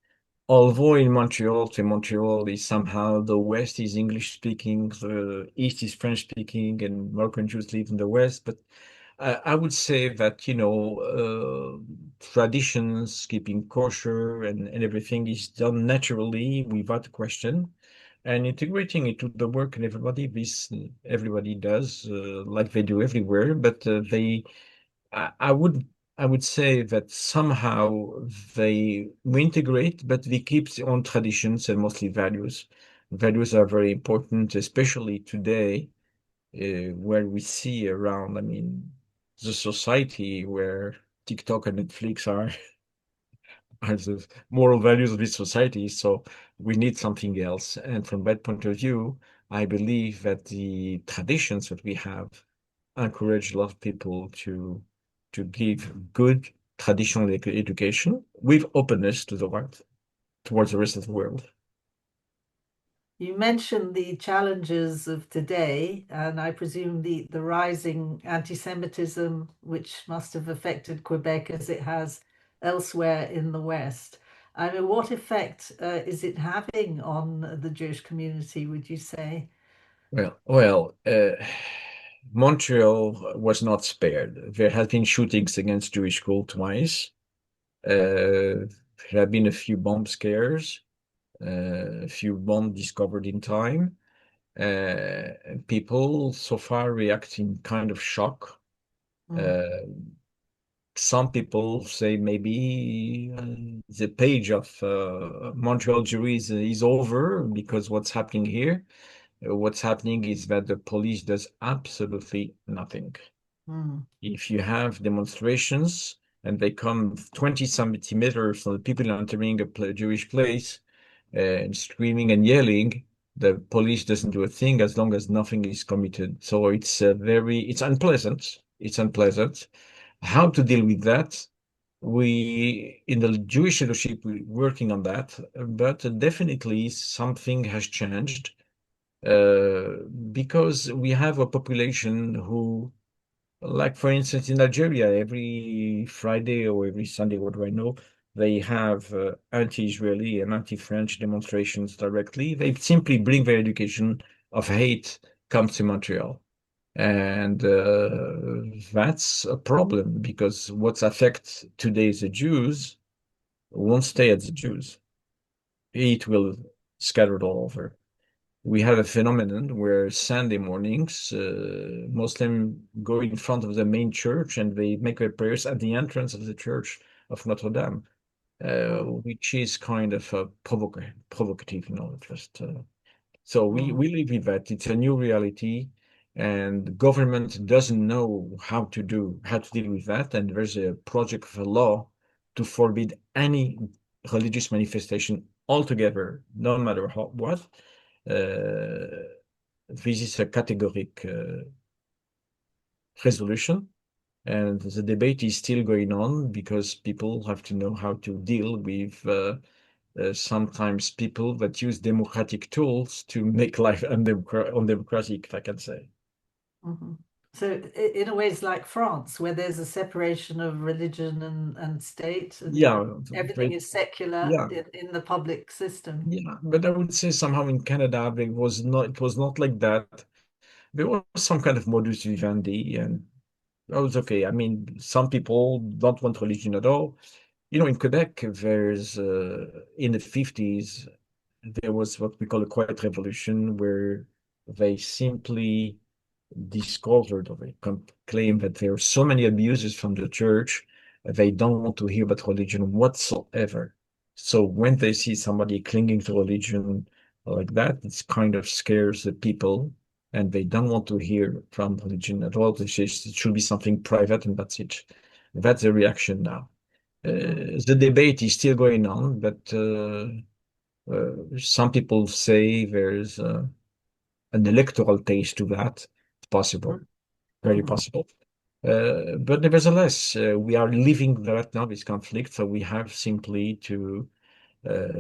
Although in Montreal, Montreal is somehow the West is English speaking, the East is French speaking, and Moroccan Jews live in the West. But I would say that, traditions, keeping kosher and everything is done naturally without question. And integrating it to the work and everybody does, like they do everywhere, but I, I would I would say that somehow we integrate, but we keep their own traditions and mostly values. Values are very important, especially today, where we see around, I mean, the society where TikTok and Netflix are the moral values of this society. So we need something else. And from that point of view, I believe that the traditions that we have encourage a lot of people to give good traditional education with openness to the world, towards the rest of the world. You mentioned the challenges of today, and I presume the rising anti-Semitism, which must have affected Quebec as it has elsewhere in the West. I mean, what effect is it having on the Jewish community, would you say? Well, Montreal was not spared. There have been shootings against Jewish school twice. There have been a few bomb scares, a few bombs discovered in time. People so far react in kind of shock. Mm, Uh, some people say maybe the page of Montreal jury is over because what's happening here, what's happening is that the police does absolutely nothing. mm, If you have demonstrations and they come 20 centimeters from the people entering a Jewish place and screaming and yelling, the police doesn't do a thing as long as nothing is committed. So it's unpleasant. It's unpleasant. How to deal with that? We, in the Jewish leadership, we're working on that, but definitely something has changed because we have a population who, like for instance, in Algeria, every Friday or every Sunday, what do I know, they have anti-Israeli and anti-French demonstrations directly. They simply bring their education of hate comes to Montreal. And that's a problem because what affects today the Jews won't stay at the Jews. It will scattered all over. We have a phenomenon where Sunday mornings, Muslims go in front of the main church and they make their prayers at the entrance of the church of Notre Dame, which is kind of provocative, so we live with that. It's a new reality, and government doesn't know how to deal with that. And there's a project of a law to forbid any religious manifestation altogether, no matter what. This is a categoric resolution, and the debate is still going on because people have to know how to deal with sometimes people that use democratic tools to make life undemocratic, if I can say. Mm-hmm. So in a way, it's like France, where there's a separation of religion and state, and Yeah, everything is secular yeah, in the public system. yeah. But I would say somehow in Canada, it was not like that. There was some kind of modus vivendi, and that was okay. I mean, some people don't want religion at all. In Quebec, there's in the 50s, there was what we call a quiet revolution, where they simply discovered or they claim that there are so many abuses from the church, they don't want to hear about religion whatsoever. So when they see somebody clinging to religion like that, it kind of scares the people, and they don't want to hear from religion at all. It should be something private, and that's it. That's the reaction now. The debate is still going on, but some people say there's an electoral taste to that. It's possible, very possible. But nevertheless, we are living right now this conflict, so we have simply to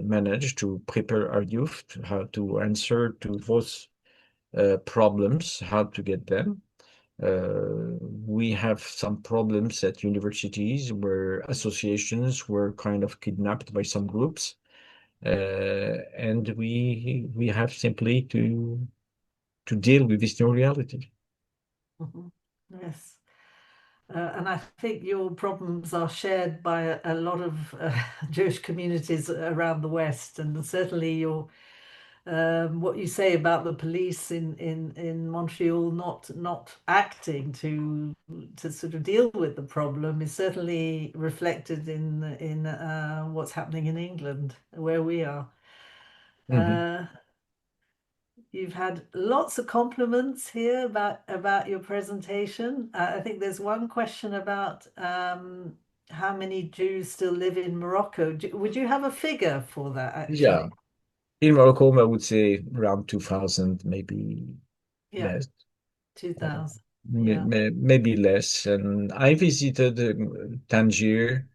manage to prepare our youth to how to answer to those problems, how to get them. We have some problems at universities where associations were kind of kidnapped by some groups, and we have simply to deal with this new reality. Yes. And I think your problems are shared by a lot of Jewish communities around the West, and certainly your what you say about the police in Montreal not acting to sort of deal with the problem is certainly reflected in what's happening in England, where we are. You've had lots of compliments here about your presentation. I think there's one question about how many Jews still live in Morocco. Would you have a figure for that, actually? Yeah. In Morocco, I would say around 2,000, maybe Yeah, less. 2,000. Yeah. Maybe less. And I visited Tangier,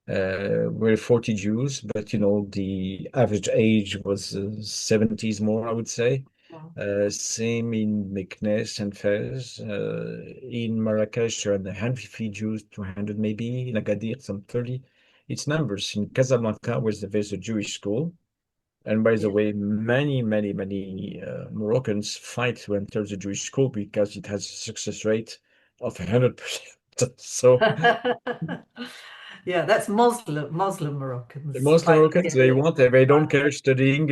where 40 Jews, but the average age was 70s more, I would say. Same in Meknes and Fez. In Marrakesh, there are 150 Jews, 200 maybe. In Agadir, some 30. It's numbers. In Casablanca, where there's a Jewish school. And by the way, many Moroccans fight to enter the Jewish school because it has a success rate of 100%. So Yeah, that's Muslim Moroccans. the Muslim Moroccans, they don't Right. care studying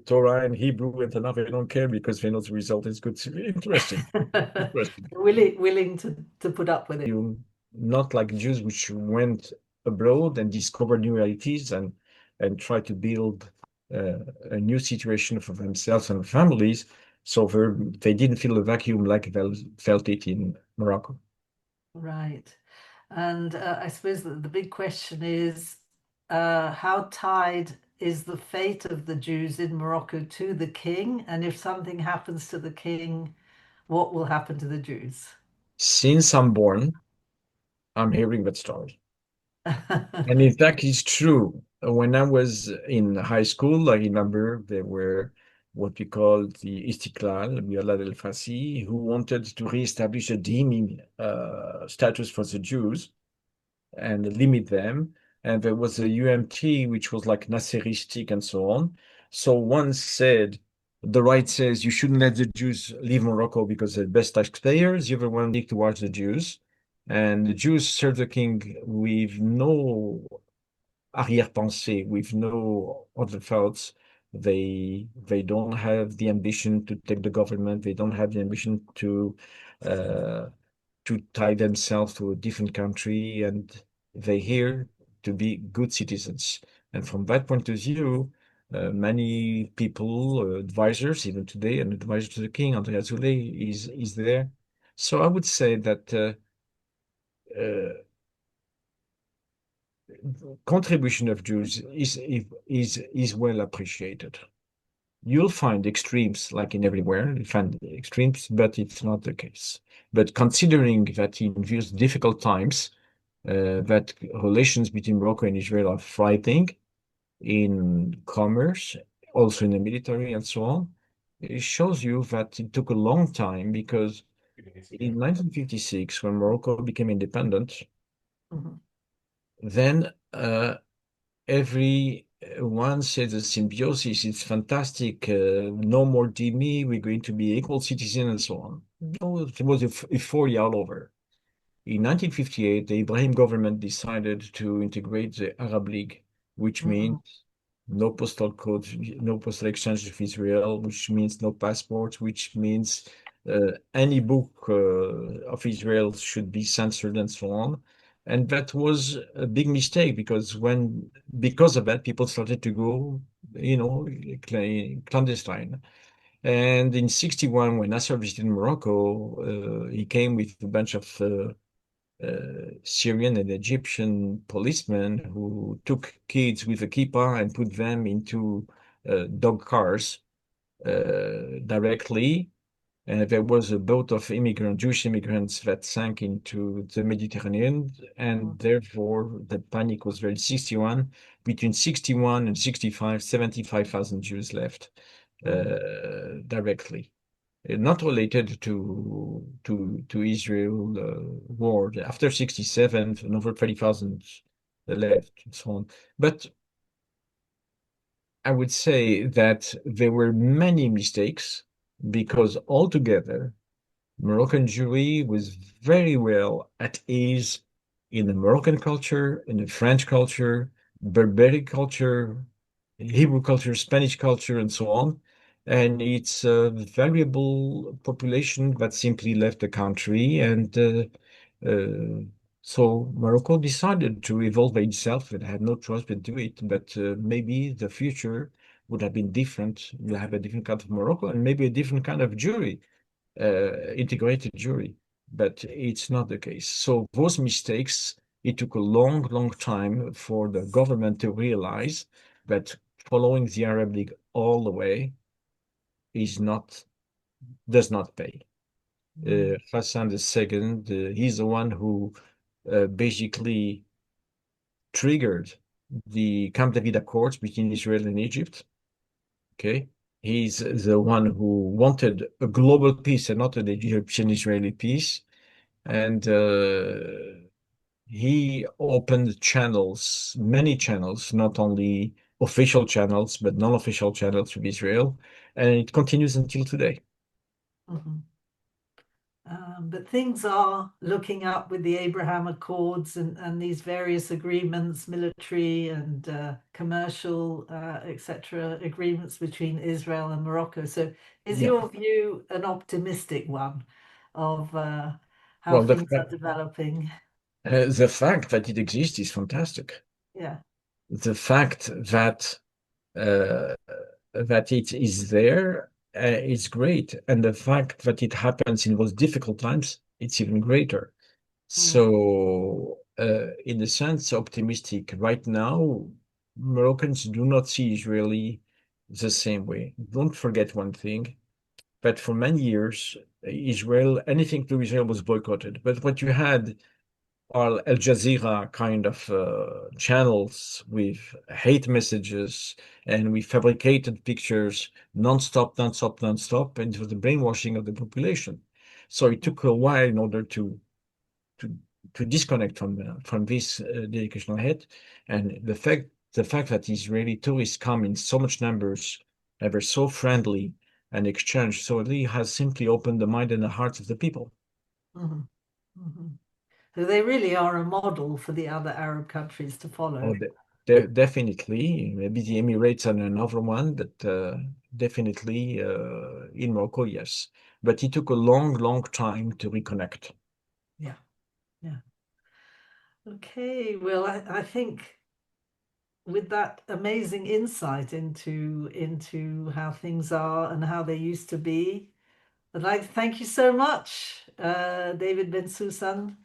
Torah and Hebrew and Tanakh. They don't care because they know the result is good. Interesting. Willing to put up with it. Not like Jews which went abroad and discovered new realities and try to build a new situation for themselves and families. So they didn't feel a vacuum like they felt it in Morocco. Right. And I suppose that the big question is how tied is the fate of the Jews in Morocco to the king? And if something happens to the king, what will happen to the Jews? Since I'm born, I'm hearing that story. And in fact, it's true. When I was in high school, I remember there were what we call the Istiklal, Bilal el-Fasi, who wanted to reestablish a deeming status for the Jews and limit them. And there was a UMT, which was like Nasseristic and so on. So one said, the right says you shouldn't let the Jews leave Morocco because they're the best taxpayers. The other one looked towards the Jews. And the Jews served the king with no arrière-pensée, with no other thoughts. They don't have the ambition to take the government. They don't have the ambition uh, to tie themselves to a different country, and they're here to be good citizens. And from that point of view, many people, advisors, even today, an advisor to the king, Andrea Azoulay, is there. So I would say that uh, contribution of Jews is well appreciated. You'll find extremes like in everywhere. You find extremes, but it's not the case. But considering that in these difficult times, that relations between Morocco and Israel are thriving in commerce, also in the military and so on, it shows you that it took a long time because in 1956, when Morocco became independent, Mhm. then everyone said the symbiosis, it's fantastic, no more dhimmi, we're going to be equal citizens and so on. No, it was euphoria all over. In 1958, the Ibrahim government decided to integrate the Arab League, which means Mhm. no postal codes, no postal exchange with Israel, which means no passports, which means any book of Israel should be censored and so on. And that was a big mistake because of that, people started to go, clandestine. And in 61, when Nasser visited Morocco, he came with a bunch of Syrian and Egyptian policemen who took kids with a kippah and put them into dog cars directly. There was a boat of Jewish immigrants that sank into the Mediterranean, and therefore the panic was very 61. Between 61 and 65, 75,000 Jews left directly, not related to Israel war. After 67, over 30,000 left, and so on. But I would say that there were many mistakes because altogether, Moroccan Jewry was very well at ease in the Moroccan culture, in the French culture, Berberic culture, Hebrew culture, Spanish culture, and so on. And it's a valuable population that simply left the country. And so Morocco decided to evolve itself. It had no choice but to do it. But maybe the future would have been different. We'll have a different kind of Morocco and maybe a different kind of Jewry, integrated Jewry. But it's not the case. So those mistakes, it took a long, long time for the government to realize that following the Arab League all the way does not pay. Hassan II, he's the one who basically triggered the Camp David Accords between Israel and Egypt. Okay, he's the one who wanted a global peace and not an Egyptian-Israeli peace, and he opened channels, many channels, not only official channels but non-official channels with Israel, and it continues until today. Mhm. But things are looking up with the Abraham Accords and these various agreements, military and commercial, etc., agreements between Israel and Morocco. So is Yeah. your view an optimistic one of how Well, things are developing? the fact that it exists is fantastic. Yeah. The fact uh, that it is there is great, and the fact that it happens in those difficult times, it's even greater. Mm. So, in a sense, optimistic. Right now, Moroccans do not see Israeli the same way. Don't forget one thing, that for many years, Israel, anything to Israel was boycotted. But what you had are Al Jazeera kind of channels with hate messages and with fabricated pictures, nonstop, nonstop, nonstop, and it was the brainwashing of the population. So it took a while in order to to disconnect from this educational hate, and the fact that Israeli tourists come in so much numbers, and were so friendly and exchange, so it has simply opened the mind and the hearts of the people. Mhm. Mhm. So they really are a model for the other Arab countries to Oh, follow. definitely. Maybe the Emirates are another one, but definitely in Morocco, yes. But it took a long, long time to reconnect. Yeah, yeah. Okay, well, I think with that amazing insight into how things are and how they used to be, I'd like to thank you so much, David Bensoussan.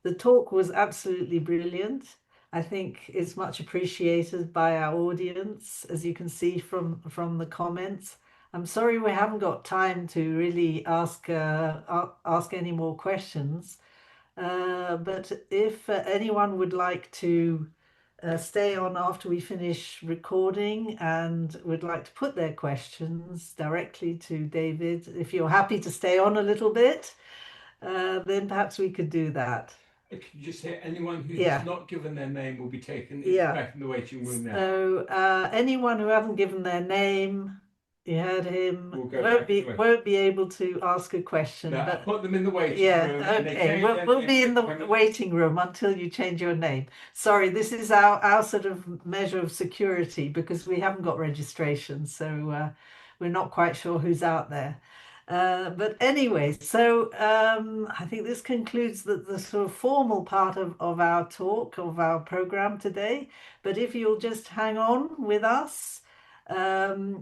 The talk was absolutely brilliant. I think it's much appreciated by our audience, as you can see from the comments. I'm sorry we haven't got time to really ask any more questions. But if anyone would like to stay on after we finish recording and would like to put their questions directly to David, if you're happy to stay on a little bit, then perhaps we could do that. Can you just say anyone who Yeah. has not given their name will be taken Yeah. back in the waiting room now? So anyone who hasn't given their name, you heard him, We'll go won't back be to it. won't be able to ask a question. No, I But put them in the waiting yeah, room. And they okay. change their We'll name be in the when- waiting room until you change your name. Sorry, this is our sort of measure of security because we haven't got registration, so we're not quite sure who's out there. But anyway, so I think this concludes the sort of formal part of our talk, of our program today. But if you'll just hang on with us,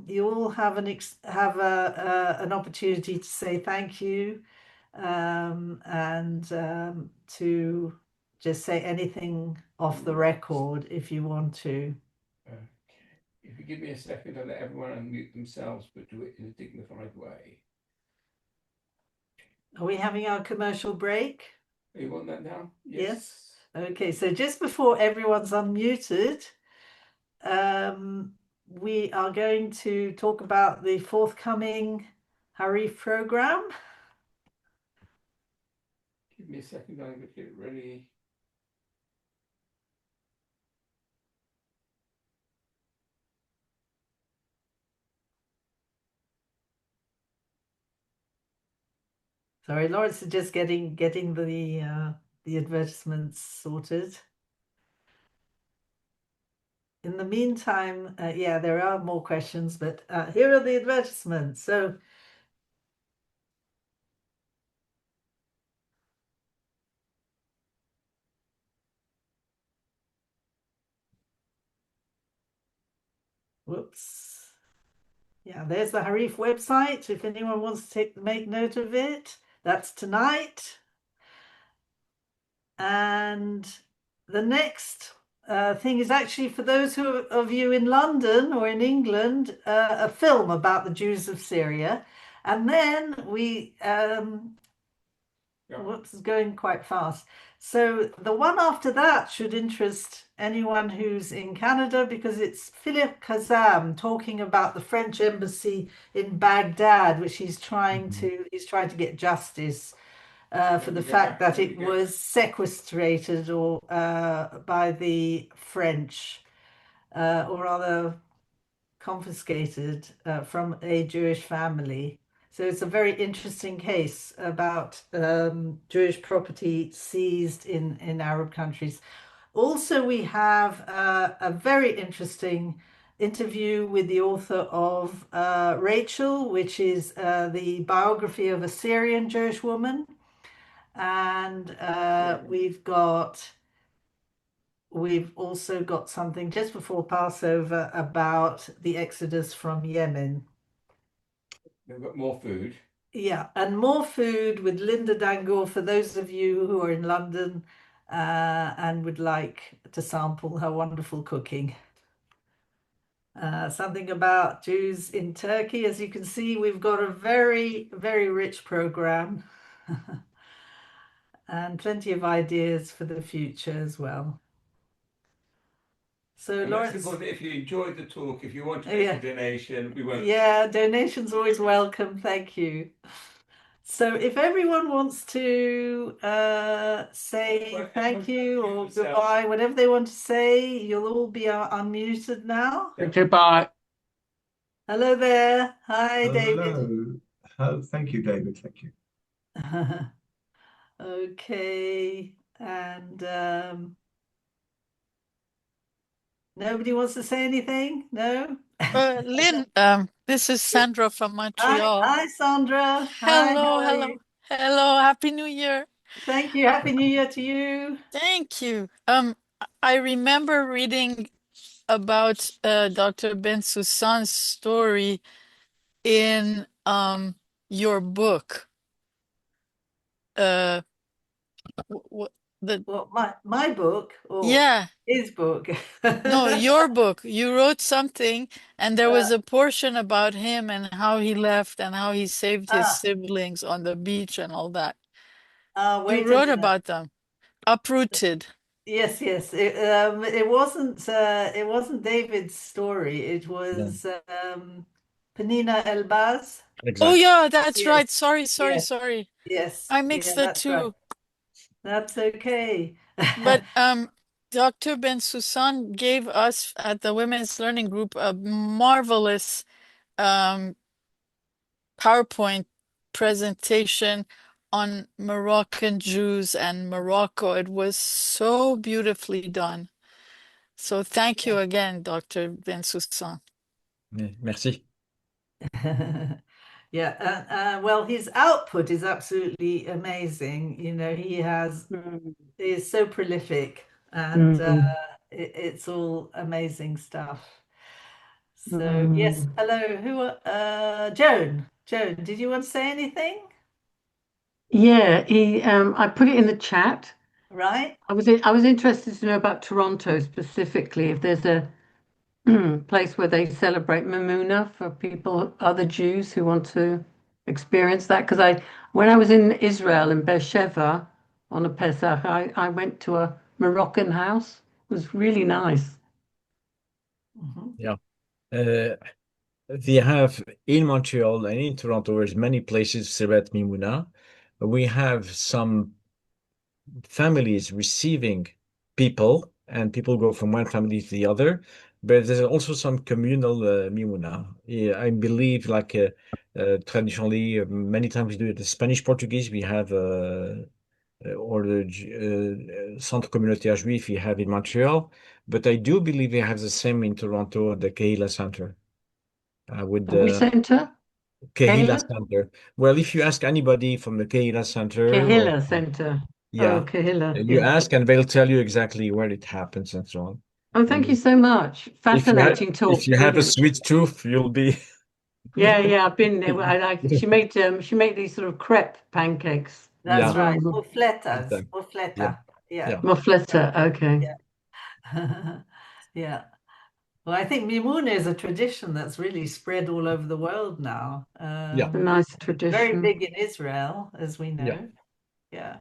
you'll have an opportunity to say thank you and to just say anything off the record if you want to. Okay. If you give me a second, I'll let everyone unmute themselves, but do it in a dignified way. Are we having our commercial break? You want that now? Yes. Okay, so just before everyone's unmuted, we are going to talk about the forthcoming Harif program. Give me a second, I'm going to get it ready. Sorry, Lawrence is just getting the advertisements sorted. In the meantime, yeah, there are more questions, but here are the advertisements. So whoops. Yeah, there's the Harif website. If anyone wants to make note of it, that's tonight. And the next thing is actually for those of you in London or in England, a film about the Jews of Syria. And then whoops, is going quite fast. So the one after that should interest anyone who's in Canada because it's Philip Kazam talking about the French embassy in Baghdad, which he's trying to get justice for the fact that it was sequestrated or by the French, or rather confiscated from a Jewish family. So it's a very interesting case about Jewish property seized in Arab countries. Also, we have a very interesting interview with the author of Rachel, which is the biography of a Syrian Jewish woman. And we've also got something just before Passover about the Exodus from Yemen. We've got more food. Yeah, and more food with Linda Dangle for those of you who are in London and would like to sample her wonderful cooking. Something about Jews in Turkey. As you can see, we've got a very, very rich program and plenty of ideas for the future as well. So And Lawrence, that's important. If you enjoyed the talk, if you want to make a donation, we won't. Yeah, donations always welcome. Thank you. So if everyone wants to say Well, thank you or themselves. goodbye, whatever they want to say, you'll all be unmuted now. Goodbye. Hello there. Hi, David. Hello. Oh, thank you, David. Thank you. Okay, and Nobody wants to say anything? No? Lynn, this is Sandra from Montreal. Hi, Sandra. Hi, Hello, how are you? hello, Happy New Year. Thank you. Happy New Year to you. Thank you. I remember reading about Dr. Bensoussan's story in your book. The Well, my book or yeah, his book? no, your book. You wrote something, and there was a portion about him and how he left and how he saved his siblings on the beach and all that. You Wait a wrote minute. about them. Uprooted. Yes. It wasn't David's story. It was Penina Elbaz. Oh Exactly. yeah, that's Yes. right. Sorry. Yes. I mixed the that's two. right. That's okay. But Dr. Bensoussan gave us at the Women's Learning Group a marvelous PowerPoint presentation on Moroccan Jews and Morocco. It was so beautifully done. So thank you again, Dr. Bensoussan. Merci. Yeah, well, his output is absolutely amazing. You know, he is so prolific, and it's all amazing stuff. So yes, hello, Joan, did you want to say anything? Yeah, I put it in the chat. Right? I was interested to know about Toronto specifically, if there's a place where they celebrate Mamuna for people, other Jews who want to experience that. Because when I was in Israel in Beersheba on a Pesach, I went to a Moroccan house. It was really nice. Yeah. We have in Montreal and in Toronto, there's many places celebrate Mimuna. We have some families receiving people, and people go from one family to the other. But there's also some communal Mimuna. Yeah, I believe, like traditionally, many times we do it the Spanish Portuguese. We have or the Centre Communauté Juif we have in Montreal. But I do believe we have the same in Toronto at the Kehila Center. With Which center? Kehila Center. Well, if you ask anybody from the Kehila Center, Kehila Center. yeah, Oh, Kehila. you Yeah. ask and they'll tell you exactly where it happens and so on. Oh, thank you so much. Fascinating talk. If you have a Brilliant. sweet tooth, you'll be. Yeah, I've been there. She made these sort of crepe pancakes. That's Yeah. right. Yeah. Mufleta. Yeah. Muffletta, okay. Yeah. Yeah. Well, I think Mimouna is a tradition that's really spread all over the world now. Yeah. A nice Very tradition. big in Israel, as we know. Yeah. Yeah.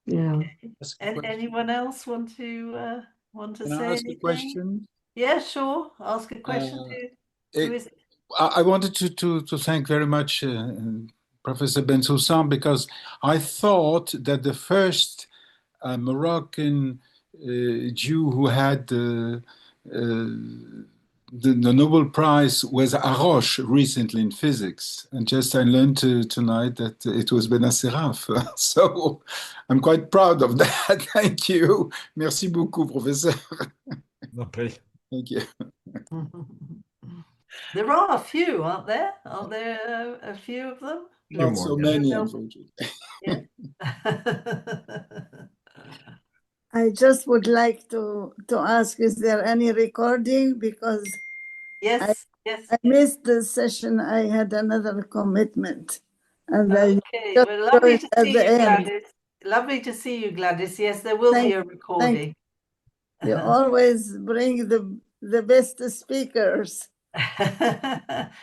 Yeah. Okay. And anyone else want to Can say I ask anything? a question? Yeah, sure. Ask a question to who is it? I wanted to thank very much Professor Bensoussan, because I thought that the first Moroccan Jew who had the Nobel Prize was Haroche recently in physics, and just I learned tonight that it was Benasseraf. So I'm quite proud of that. Thank you. Merci beaucoup, Professor. Okay. Thank you. There are a few, aren't there? Aren't there a few of them? Not so many, unfortunately. Yeah. I just would like to ask, is there any recording? Because Yes. I missed the session. I had another commitment. And Okay. just Well, lovely to at see the you, end. Gladys. Lovely to see you, Gladys. Yes, there will be a recording. You always bring the best speakers.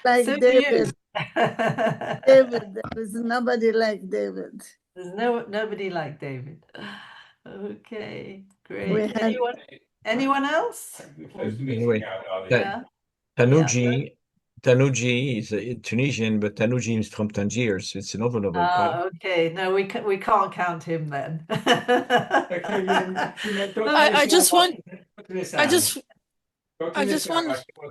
Like So do David. you. David, there is nobody like David. There's nobody like David. Okay, great. We had Anyone else? Anyway, Yeah. Tanuji is Tunisian, but Tanuji is from Tangiers. It's another Nobel Prize. Okay. No, we can't count him then. I just want to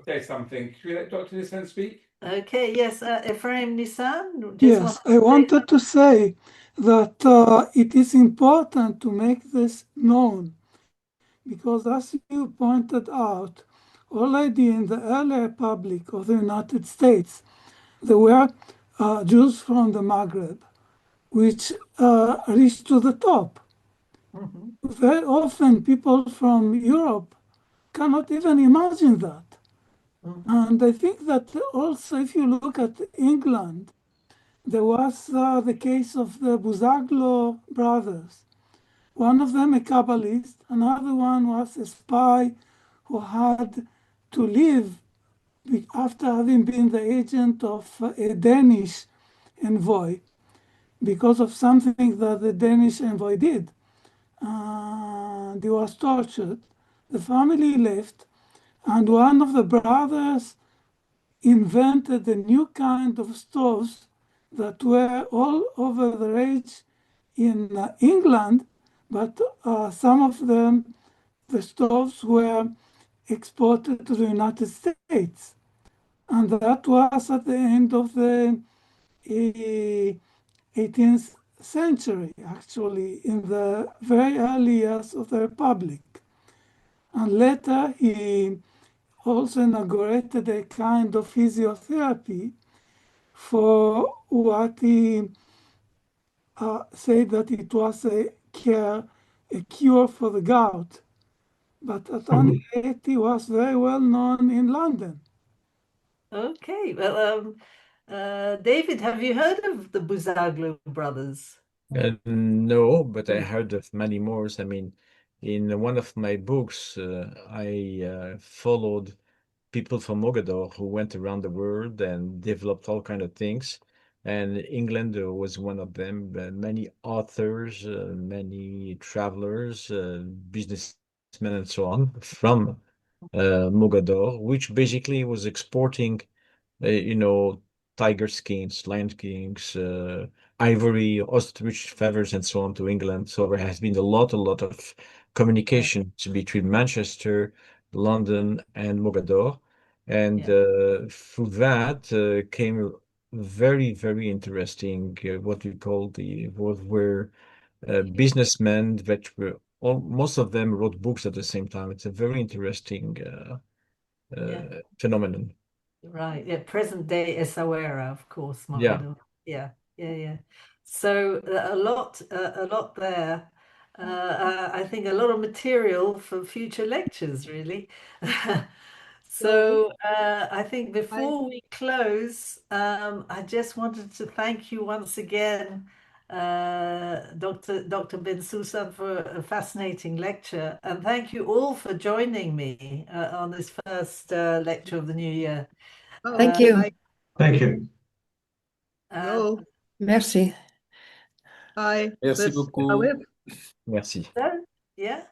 say something. Should we let Dr. Nissan speak? Okay, yes, Ephraim Nissan. Yes, I wanted to say that it is important to make this known, because as you pointed out, already in the early republic of the United States, there were Jews from the Maghreb, which reached to the top. Very often people from Europe cannot even imagine that. And I think that also if you look at England, there was the case of the Buzaglo brothers. One of them a Kabbalist, another one was a spy who had to leave after having been the agent of a Danish envoy because of something that the Danish envoy did. And he was tortured. The family left, and one of the brothers invented a new kind of stoves that were all over the rage in England, but some of them, the stoves were exported to the United States. And that was at the end of the 18th century, actually, in the very early years of the Republic. And later he also inaugurated a kind of physiotherapy for what he said that it was a cure for the gout. But at any rate, he was very well known in London. Okay, well, David, have you heard of the Buzaglo brothers? No, but I heard of many more. I mean, in one of my books, I followed people from Mogador who went around the world and developed all kind of things. And England was one of them. Many authors, many travelers, businessmen, and so on from Mogador, which basically was exporting, you know, tiger skins, lion skins, ivory, ostrich feathers, and so on to England. So there has been a lot of communication between Manchester, London, and Mogador. And through that came very interesting what we call what were businessmen that were most of them wrote books at the same time. It's a very interesting phenomenon. Right, yeah, present day Essaouira, of course, Yeah. Mogador. Yeah. So a lot there. I think a lot of material for future lectures, really. So I think before we close, I just wanted to thank you once again, Dr. Bensoussan, for a fascinating lecture, and thank you all for joining me on this first lecture of the new year. Thank you. Thank you. No. Merci. Merci beaucoup. Merci. Yeah.